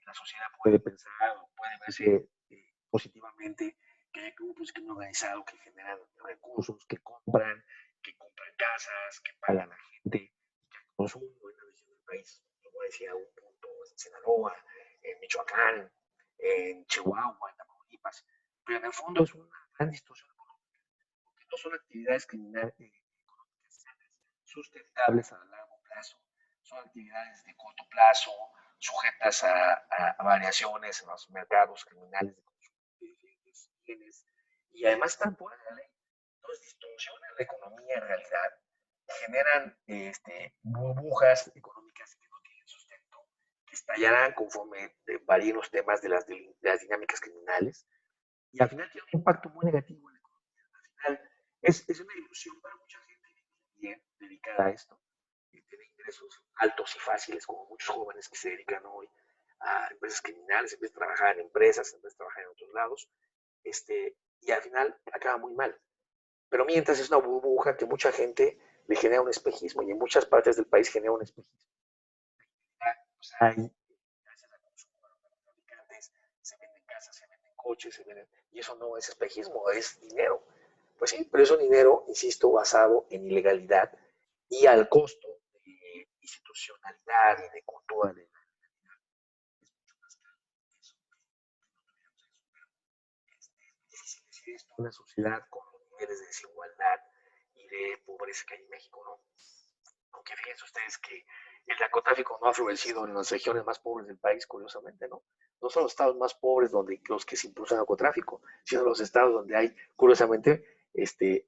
La sociedad puede pensar o puede verse positivamente que hay grupos que han organizado, que generan recursos, que compran casas, que pagan a gente, que consumen en la región del país. Lo voy a decir a un punto en Sinaloa, en Michoacán, en Chihuahua, en Tamaulipas. Pero en el fondo es una gran distorsión económica, porque no son actividades criminales económicas sustentables a largo plazo, son actividades de corto plazo, sujetas a variaciones en los mercados criminales de consumo de diferentes bienes, y además están fuera de la ley. Entonces distorsionan la economía en realidad, generan burbujas económicas que no tienen sustento, que estallarán conforme varíen los temas de las dinámicas criminales, y al final tiene un impacto muy negativo en la economía. Al final es una ilusión para mucha gente bien dedicada a esto, que tiene ingresos altos y fáciles, como muchos jóvenes que se dedican hoy a empresas criminales, en vez de trabajar en empresas, en vez de trabajar en otros lados, y al final acaba muy mal. Pero mientras es una burbuja que mucha gente le genera un espejismo, y en muchas partes del país genera un espejismo. Pues hay, gracias al consumo de los fabricantes, se venden casas, se venden coches, y eso no es espejismo, es dinero. Pues sí, pero es un dinero, insisto, basado en ilegalidad y al costo de institucionalidad y de cultura de la legalidad. Es mucho más caro eso es difícil decir esto en una sociedad con los niveles de desigualdad y de pobreza que hay en México, ¿no? Aunque fíjense ustedes que el narcotráfico no ha florecido en las regiones más pobres del país, curiosamente, ¿no? No son los estados más pobres donde los que se impulsan narcotráfico, sino los estados donde hay, curiosamente,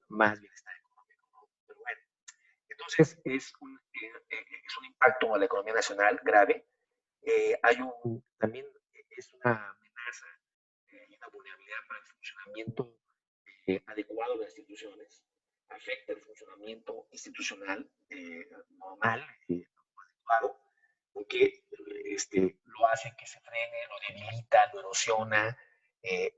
más bienestar económico, ¿no? Pero bueno, entonces es un impacto a la economía nacional grave. También es una amenaza y una vulnerabilidad para el funcionamiento adecuado de las instituciones, afecta el funcionamiento institucional normal, adecuado, porque lo hace que se frene, lo debilita, lo erosiona,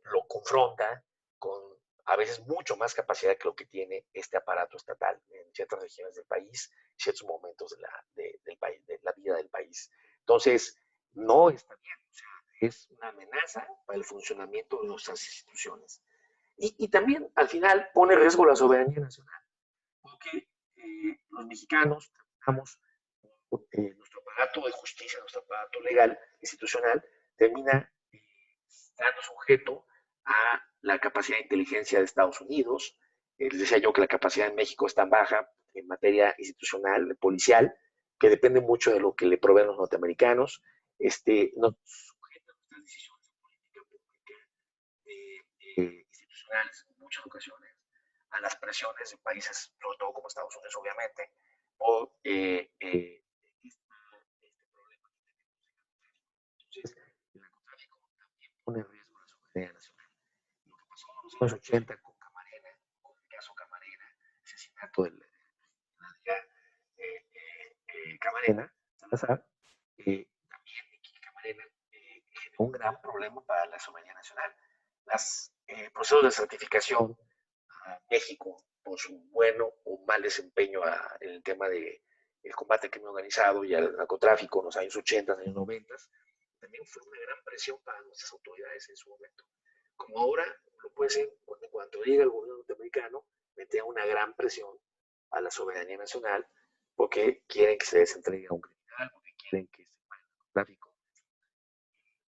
lo confronta con a veces mucho más capacidad que lo que tiene este aparato estatal en ciertas regiones del país, ciertos momentos del país, de la vida del país. Entonces, no está bien, o sea, es una amenaza para el funcionamiento de nuestras instituciones. Y también, al final, pone en riesgo la soberanía nacional, porque los mexicanos tenemos nuestro aparato de justicia, nuestro aparato legal, institucional, termina estando sujeto a la capacidad de inteligencia de Estados Unidos. Les decía yo que la capacidad en México es tan baja en materia institucional, policial, que depende mucho de lo que le proveen los norteamericanos. Nos institucionales en muchas ocasiones, a las presiones de países, sobre todo como Estados Unidos, obviamente, por este problema que tenemos. Entonces, el narcotráfico también pone en riesgo la soberanía nacional. Lo que pasó en los años 80 con Camarena, con el caso Camarena, asesinato de la Camarena, Salazar, también Kiki Camarena, generó un gran problema para la soberanía nacional. Los procesos de certificación a México por su bueno o mal desempeño en el tema de el combate al crimen organizado y al narcotráfico en los años 80, años 90, también fue una gran presión para nuestras autoridades en su momento. Como ahora lo puede ser cuando llega el gobierno norteamericano, mete una gran presión a la soberanía nacional porque quieren que se desentregue a un criminal, porque quieren que se pare el narcotráfico.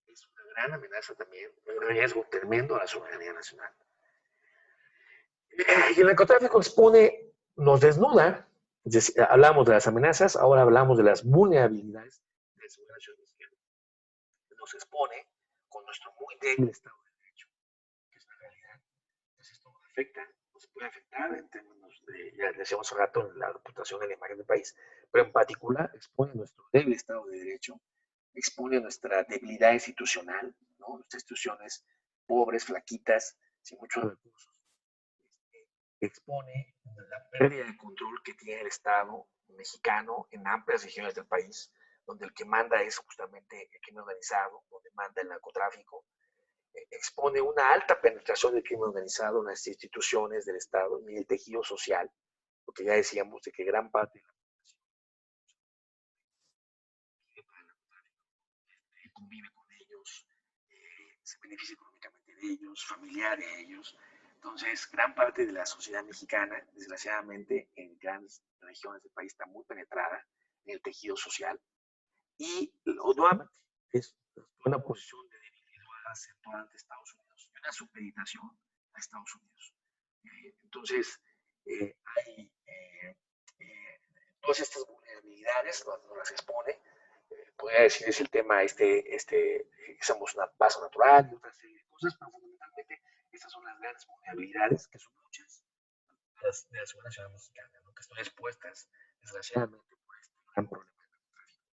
Es una gran amenaza también, un riesgo tremendo a la soberanía nacional. Y el narcotráfico expone, nos desnuda, hablamos de las amenazas, ahora hablamos de las vulnerabilidades de la seguridad nacional mexicana. Nos expone con nuestro muy débil Estado de Derecho, que es una realidad. Entonces esto nos afecta, nos puede afectar en términos de, ya decíamos hace rato, la reputación y la imagen del país, pero en particular expone nuestro débil Estado de Derecho, expone nuestra debilidad institucional, ¿no? Nuestras instituciones pobres, flaquitas, sin muchos recursos, expone la pérdida de control que tiene el Estado mexicano en amplias regiones del país, donde el que manda es justamente el crimen organizado, donde manda el narcotráfico, expone una alta penetración del crimen organizado en las instituciones del Estado y el tejido social, porque ya decíamos de que gran parte de la población convive con ellos, se beneficia económicamente de ellos, familiar de ellos. Entonces, gran parte de la sociedad mexicana, desgraciadamente, en grandes regiones del país está muy penetrada en el tejido social y nuevamente es una posición de debilidad acentuada ante Estados Unidos y una supeditación a Estados Unidos. Entonces, hay todas estas vulnerabilidades nos las expone. Podría decir es el tema somos un paso natural y otra serie de cosas, pero fundamentalmente estas son las grandes vulnerabilidades, que son muchas, de la seguridad nacional mexicana, ¿no? Que están expuestas, desgraciadamente, por este gran problema del narcotráfico.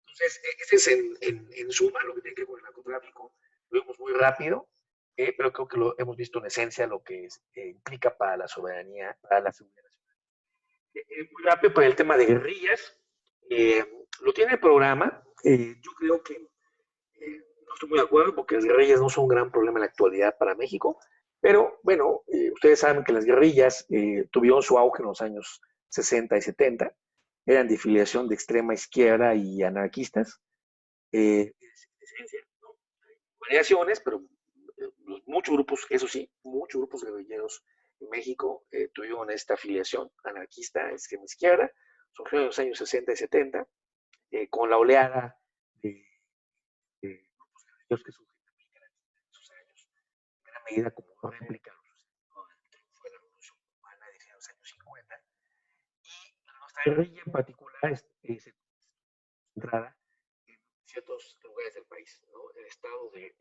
Entonces, este es en suma lo que tiene que ver con el narcotráfico. Lo vemos muy rápido, pero creo que lo hemos visto en esencia lo que implica para la soberanía, para la seguridad nacional. Muy rápido para el tema de guerrillas. Lo tiene el programa. Yo creo que no estoy muy de acuerdo porque las guerrillas no son un gran problema en la actualidad para México, pero bueno, ustedes saben que las guerrillas tuvieron su auge en los años 60 y 70, eran de filiación de extrema izquierda y anarquistas. ¿No? Variaciones, pero muchos grupos, eso sí, muchos grupos guerrilleros en México tuvieron esta afiliación anarquista, extrema izquierda, surgió en los años 60 y 70, con la oleada de grupos guerrilleros que surgieron en esos años, en gran medida como réplica de lo sucedido en el triunfo de la Revolución Cubana de los años 50. Y nuestra guerrilla en particular se concentrada en ciertos lugares del país, ¿no? El estado de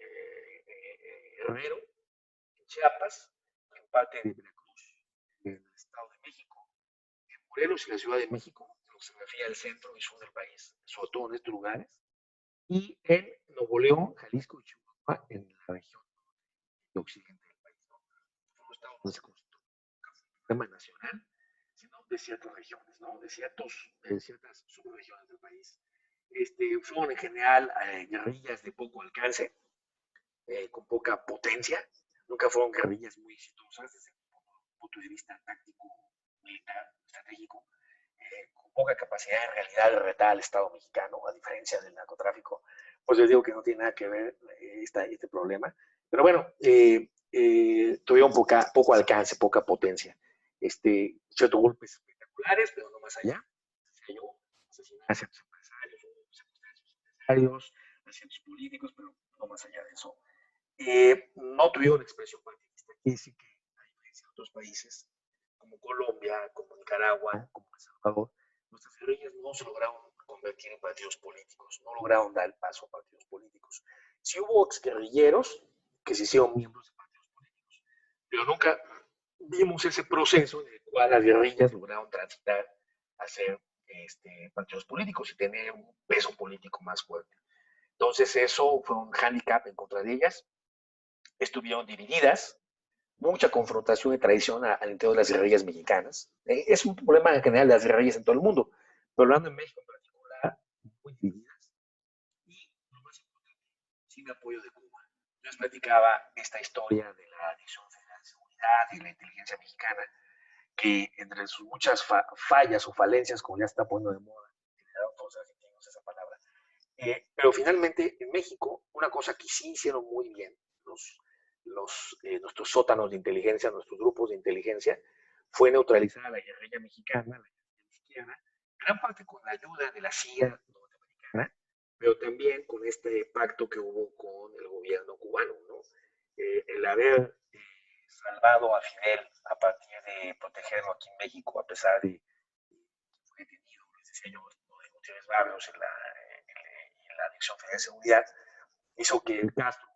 Guerrero, en Chiapas, en parte de Veracruz, en el Estado de México, en Morelos y la Ciudad de México, lo que se refiere al centro y sur del país, sobre todo en estos lugares, y en Nuevo León, Jalisco y Chihuahua, en la región occidente del país. ¿No? No estamos no se constituye un problema nacional, sino de ciertas regiones, ¿no? de ciertas subregiones del país. Fueron en general guerrillas de poco alcance, con poca potencia, nunca fueron guerrillas muy exitosas desde el punto de vista táctico, militar, estratégico, con poca capacidad en realidad de retar al Estado mexicano, a diferencia del narcotráfico. Pues les digo que no tiene nada que ver este problema. Pero bueno, tuvieron poco alcance, poca potencia. Ciertos golpes espectaculares, pero no más allá. Se cayó, asesinaron a ciertos empresarios, empresarios, a ciertos políticos, pero no más allá de eso. No tuvieron expresión partidista. Quiere decir que, a diferencia de otros países, como Colombia, como Nicaragua, como El Salvador, nuestras guerrillas no se lograron convertir en partidos políticos, no lograron dar el paso a partidos políticos. Sí hubo exguerrilleros que se hicieron miembros de partidos políticos, pero nunca vimos ese proceso en el cual las guerrillas lograron transitar a ser partidos políticos y tener un peso político más fuerte. Entonces eso fue un hándicap en contra de ellas. Estuvieron divididas, mucha confrontación y traición al interior de las guerrillas mexicanas. Es un problema en general de las guerrillas en todo el mundo, pero hablando en México en particular, muy divididas y, lo más importante, sin apoyo de Cuba. Yo les platicaba esta historia de la Dirección Federal de Seguridad y la inteligencia mexicana, que entre sus muchas fallas o falencias, como ya está poniendo de moda, todos sentimos esa palabra, pero finalmente en México, una cosa que sí hicieron muy bien nuestros sótanos de inteligencia, nuestros grupos de inteligencia, fue neutralizar a la guerrilla mexicana, la guerrilla mexicana, gran parte con la ayuda de la CIA norteamericana, pero también con este pacto que hubo con el gobierno cubano, ¿no? El haber salvado a Fidel a partir de protegerlo aquí en México, a pesar de que fue detenido, les decía yo, de Gutiérrez Barrios en la Dirección Federal de Seguridad, hizo que el Castro,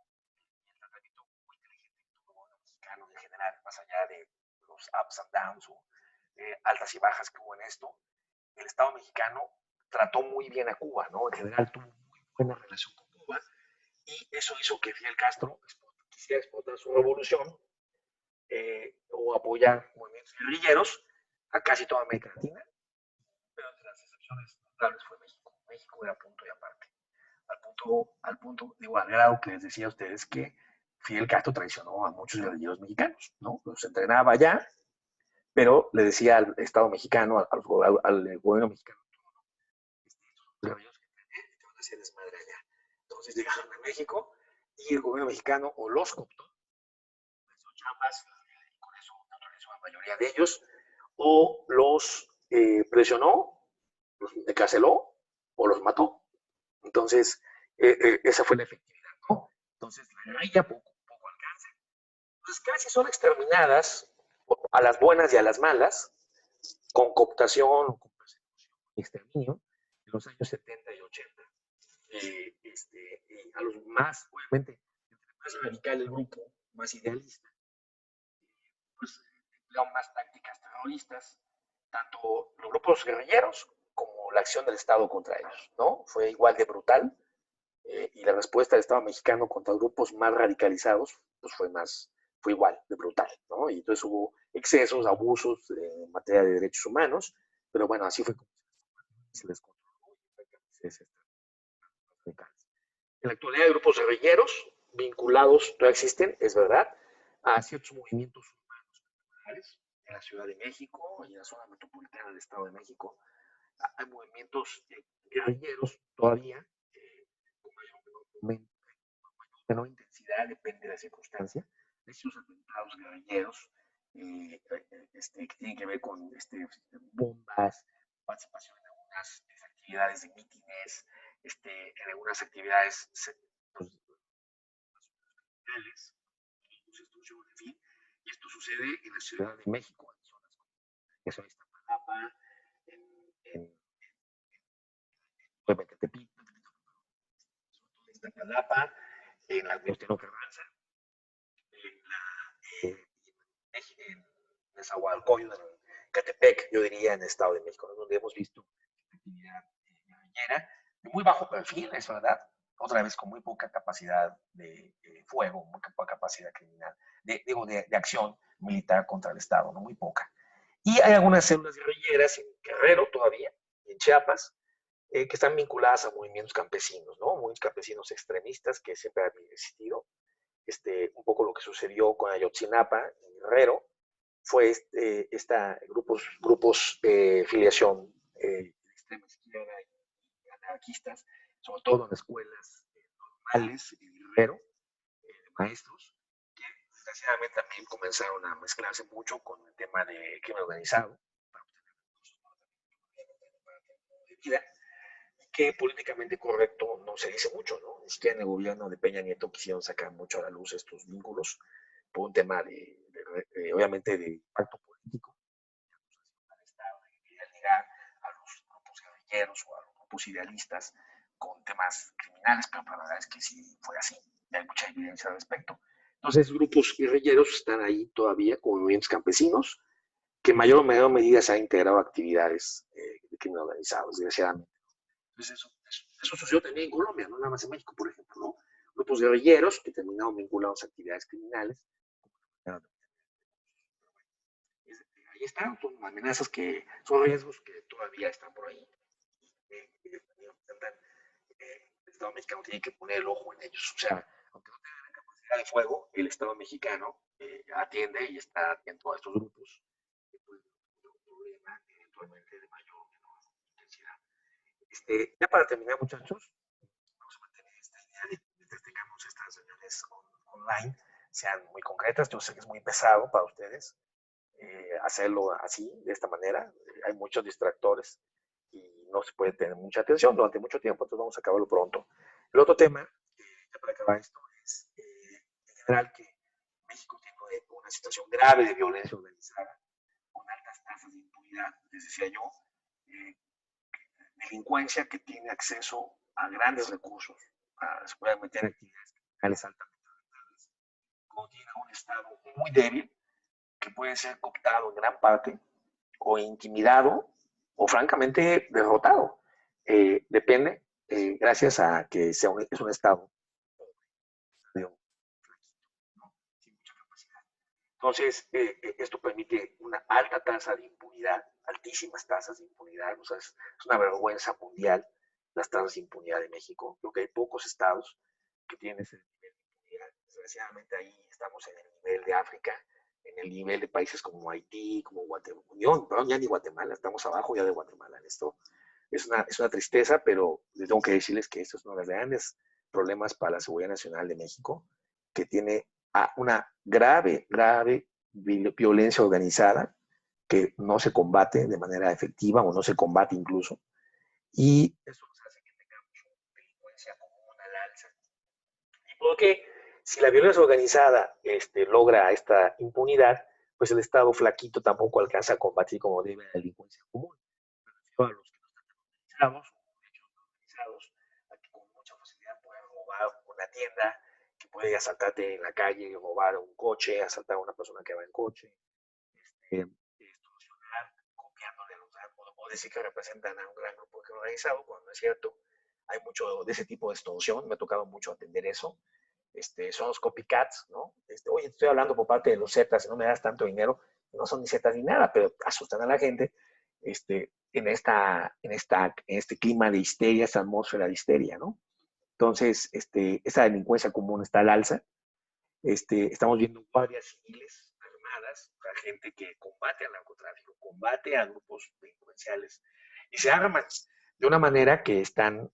el tratamiento muy inteligente que tuvo el mexicano en general, más allá de los ups and downs o altas y bajas que hubo en esto, el Estado mexicano trató muy bien a Cuba, ¿no? En general tuvo muy buena relación con Cuba y eso hizo que Fidel Castro quisiera explotar su revolución o apoyar movimientos guerrilleros a casi toda América Latina, pero entre las excepciones notables fue México. México era punto y aparte. Digo, al grado que les decía a ustedes que Fidel Castro traicionó a muchos guerrilleros mexicanos, ¿no? Los entrenaba allá, pero le decía al Estado mexicano, al gobierno mexicano, los guerrilleros que te van a hacer desmadre allá. Entonces llegaron a México y el gobierno mexicano o los cooptó, les dio chambas, y con eso neutralizó a la mayoría de ellos, o los presionó, los encarceló o los mató. Entonces, esa fue la efectividad, ¿no? Entonces, la guerrilla poco alcanza. Entonces, casi son exterminadas a las buenas y a las malas, con cooptación, con persecución y exterminio, en los años 70 y 80. A los más, obviamente, entre más radical el grupo, más idealista, pues emplearon más tácticas terroristas, tanto los grupos guerrilleros como la acción del Estado contra ellos, ¿no? Fue igual de brutal y la respuesta del Estado mexicano contra grupos más radicalizados, pues fue igual de brutal, ¿no? Y entonces hubo excesos, abusos en materia de derechos humanos, pero bueno, así fue como se les controló y se radicales. En la actualidad hay grupos guerrilleros vinculados, todavía existen, es verdad, a ciertos movimientos urbanos populares en la Ciudad de México y en la zona metropolitana del Estado de México. Hay movimientos guerrilleros todavía, con menor intensidad, depende de la circunstancia. Hay sus atentados guerrilleros que tienen que ver con bombas, participación en algunas actividades de mítines, en algunas actividades pues, criminales, en fin. Y esto sucede en la Ciudad de México, en zonas como eso en Iztapalapa, en Tepic, en Iztapalapa, en la Venustiano Carranza, en Nezahualcóyotl, en Catepec, yo diría, en el Estado de México, ¿no? Donde hemos visto actividad guerrillera de muy bajo perfil, es verdad, otra vez con muy poca capacidad de fuego, muy poca capacidad criminal, de acción militar contra el Estado, ¿no? Muy poca. Y hay algunas células guerrilleras en Guerrero todavía, y en Chiapas, que están vinculadas a movimientos campesinos, ¿no? Movimientos campesinos extremistas que siempre han existido. Un poco lo que sucedió con Ayotzinapa en Guerrero, fue grupos de filiación de extrema izquierda y anarquistas, sobre todo en escuelas normales en Guerrero, de maestros, que desgraciadamente también comenzaron a mezclarse mucho con el tema de crimen organizado, para obtener recursos de vida, que políticamente correcto no se dice mucho, ¿no? Es que en el gobierno de Peña Nieto quisieron sacar mucho a la luz estos vínculos por un tema obviamente, de impacto político, de acusación al Estado, de que querían ligar a los grupos guerrilleros o a los grupos idealistas con temas criminales, pero la verdad es que sí fue así, y hay mucha evidencia al respecto. Entonces, grupos guerrilleros están ahí todavía como movimientos campesinos, que en mayor o menor medida se han integrado a actividades de crimen organizado, desgraciadamente. Entonces, eso sucedió también en Colombia, no nada más en México, por ejemplo, ¿no? Grupos guerrilleros que terminaron vinculados a actividades criminales. Ahí están, son amenazas que son riesgos que todavía están por ahí. El Estado mexicano tiene que poner el ojo en ellos. O sea, aunque no tenga la capacidad de fuego, el Estado mexicano atiende y está atento a estos grupos que pueden tener un problema eventualmente de mayor o menor intensidad. Ya para terminar, muchachos, vamos a mantener esta idea de que tengamos estas reuniones online, sean muy concretas. Yo sé que es muy pesado para ustedes hacerlo así, de esta manera. Hay muchos distractores y no se puede tener mucha atención durante mucho tiempo, entonces vamos a acabarlo pronto. El otro tema, ya para acabar esto, es en general que México tiene una situación grave de violencia organizada, con altas tasas de impunidad, les decía yo, eh, delincuencia que tiene acceso a grandes recursos, se pueden meter actividades criminales altamente rentables, como tiene un Estado muy débil, que puede ser cooptado en gran parte, o intimidado, o francamente derrotado. Depende, gracias a que es un Estado sin mucha capacidad. Entonces, esto permite una alta tasa de impunidad, altísimas tasas de impunidad. O sea, es una vergüenza mundial las tasas de impunidad de México. Creo que hay pocos estados que tienen ese nivel de impunidad. Desgraciadamente ahí estamos en el nivel de África, en el nivel de países como Haití, como Guatemala, perdón, ya ni Guatemala, estamos abajo ya de Guatemala en esto. Es una tristeza, pero les tengo que decirles que esto es uno de los grandes problemas para la seguridad nacional de México, que tiene una grave violencia organizada que no se combate de manera efectiva o no se combate incluso. Y eso nos hace que tengamos una delincuencia común al alza. ¿Y por qué? Si la violencia organizada logra esta impunidad, pues el Estado flaquito tampoco alcanza a combatir como debe la delincuencia común. A los que no están organizados, hechos no organizados, a que con mucha facilidad pueden robar una tienda, que puede asaltarte en la calle, robar un coche, asaltar a una persona que va en coche, extorsionar, copiándole los datos, o decir que representan a un gran grupo organizado, cuando no es cierto. Hay mucho de ese tipo de extorsión, me ha tocado mucho atender eso. Son los copycats, ¿no? Oye, estoy hablando por parte de los Zetas, y no me das tanto dinero, no son ni Zetas ni nada, pero asustan a la gente en este clima de histeria, esta atmósfera de histeria, ¿no? Entonces, esta delincuencia común está al alza. Estamos viendo guardias civiles armadas, o sea, gente que combate al narcotráfico, combate a grupos delincuenciales y se arman de una manera que están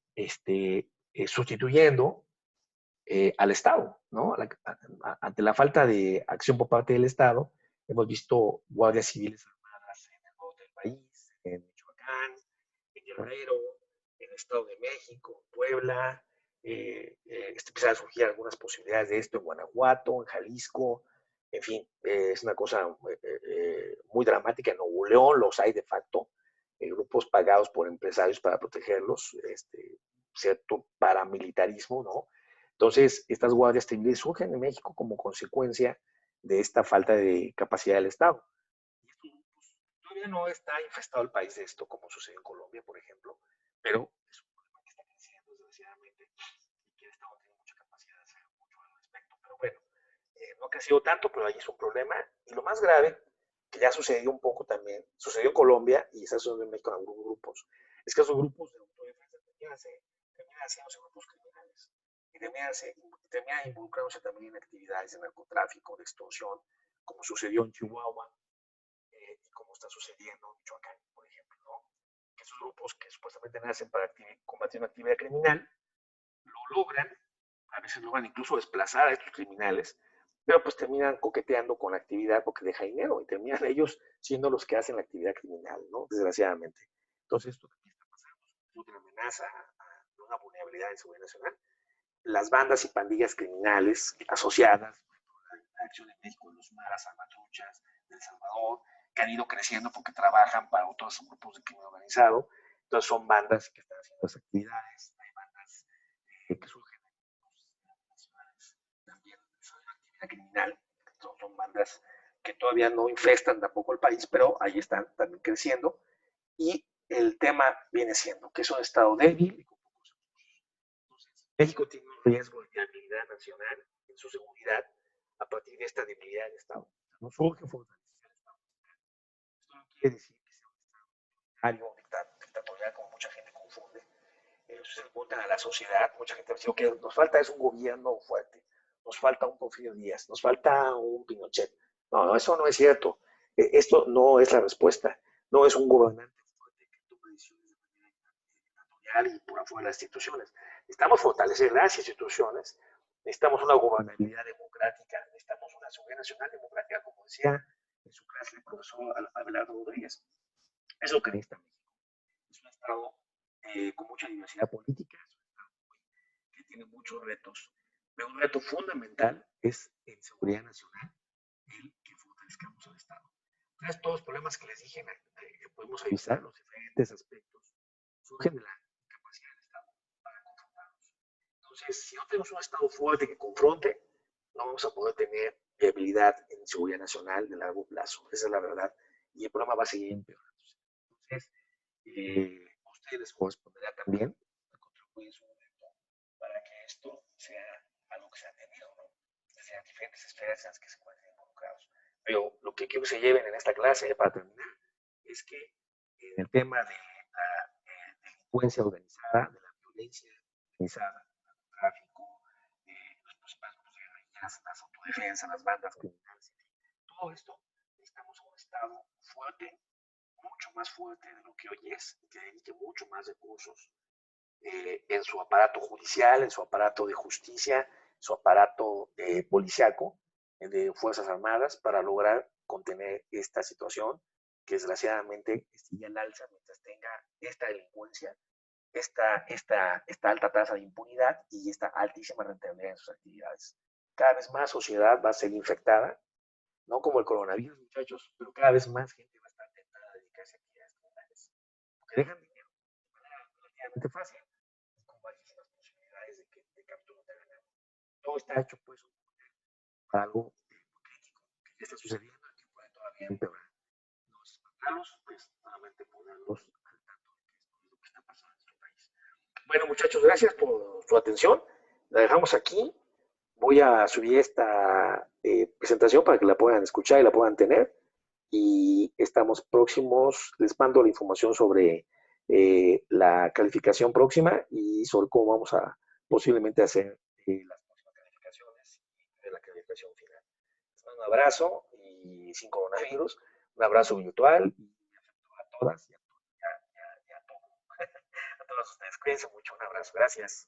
sustituyendo al Estado, ¿no? Ante la falta de acción por parte del Estado, hemos visto guardias civiles armadas en el norte del país, en Michoacán, en Guerrero, en el Estado de México, Puebla. Empiezan a surgir algunas posibilidades de esto en Guanajuato, en Jalisco, en fin, es una cosa muy dramática. En Nuevo León los hay de facto, grupos pagados por empresarios para protegerlos, cierto paramilitarismo, ¿no? Entonces, estas guardias civiles surgen en México como consecuencia de esta falta de capacidad del Estado. Y estos grupos, todavía no está infestado el país de esto, como sucede en Colombia, por ejemplo, pero es un problema que está creciendo, desgraciadamente, y que el Estado tiene mucha capacidad de hacer mucho al respecto. Pero bueno, no ha crecido tanto, pero ahí es un problema. Y lo más grave, que ya sucedió un poco también, sucedió en Colombia y está sucediendo en México en algunos grupos, es que esos grupos de autodefensa terminan haciéndose grupos criminales y terminan involucrándose también en actividades de narcotráfico, de extorsión, como sucedió en Chihuahua y como está sucediendo en Michoacán, por ejemplo, ¿no? Que esos grupos que supuestamente nacen para combatir una actividad criminal, lo logran, a veces logran incluso desplazar a estos criminales, pero pues terminan coqueteando con la actividad porque deja dinero y terminan ellos siendo los que hacen la actividad criminal, ¿no? Desgraciadamente. Entonces, esto también está pasando, es otra amenaza a una vulnerabilidad en seguridad nacional. Las bandas y pandillas criminales asociadas, por ejemplo, la acción en México, los maras, salvatruchas de El Salvador, que han ido creciendo porque trabajan para otros grupos de crimen organizado. Entonces son bandas que están haciendo las actividades, hay bandas que surgen en las ciudades también, son actividades criminal. Son bandas que todavía no infestan tampoco el país, pero ahí están también creciendo. Y el tema viene siendo que es un Estado débil y con pocos recursos. Entonces, México tiene un riesgo de viabilidad nacional en su seguridad a partir de esta debilidad del Estado. Nos urge fortalecer el Estado. Esto no quiere decir que sea un Estado dictatorial, como mucha gente confunde. Se preguntan a la sociedad, mucha gente dice, ok, nos falta es un gobierno fuerte, nos falta un Porfirio Díaz, nos falta un Pinochet. No, eso no es cierto. Esto no es la respuesta. No es un gobernante fuerte que toma decisiones de manera dictatorial y por afuera de las instituciones. Necesitamos fortalecer las instituciones, necesitamos una gobernabilidad democrática, necesitamos una seguridad nacional democrática, como decía en su clase el profesor Abelardo Rodríguez. Es lo que necesita México. Es un Estado con mucha diversidad política, que tiene muchos retos, pero un reto fundamental es en seguridad nacional el que fortalezcamos al Estado. Entonces, todos los problemas que les dije, que podemos revisar, los diferentes aspectos, surgen de la capacidad del Estado para confrontarlos. Entonces, si no tenemos un Estado fuerte que confronte, no vamos a poder tener viabilidad en seguridad nacional de largo plazo. Esa es la verdad. Y el problema va a seguir empeorando. Entonces, a ustedes les corresponderá también contribuir en su momento para que esto sea algo que sea tenido, ¿no? Desde las diferentes esferas en las que se encuentren involucrados. Pero lo que quiero que se lleven en esta clase, para terminar, es que en el tema de la delincuencia organizada, de la violencia organizada, el tráfico, los principales grupos de guerrillas, las autodefensas, las bandas criminales, todo esto, necesitamos un Estado fuerte, mucho más fuerte de lo que hoy es, que dedique mucho más recursos en su aparato judicial, en su aparato de justicia, su aparato policiaco, de Fuerzas Armadas, para lograr contener esta situación que desgraciadamente sigue al alza mientras tenga esta delincuencia, esta alta tasa de impunidad y esta altísima rentabilidad en sus actividades. Cada vez más sociedad va a ser infectada, no como el coronavirus, muchachos, pero cada vez más gente va a estar tentada a dedicarse a actividades criminales, porque dejan dinero de manera relativamente fácil y con bajísimas posibilidades de captura de ganado. Todo está hecho pues para algo crítico que está sucediendo y que puede todavía empeorar. Los espantalos, pues nuevamente ponerlos al tanto de que esto es lo que está pasando en nuestro país. Bueno, muchachos, gracias por su atención. La dejamos aquí. Voy a subir esta presentación para que la puedan escuchar y la puedan tener. Y estamos próximos, les mando la información sobre la calificación próxima y sobre cómo vamos a posiblemente hacer las próximas calificaciones de la calificación final. Les mando un abrazo y sin coronavirus, un abrazo virtual y a todas y a todos ustedes. Cuídense mucho, un abrazo, gracias.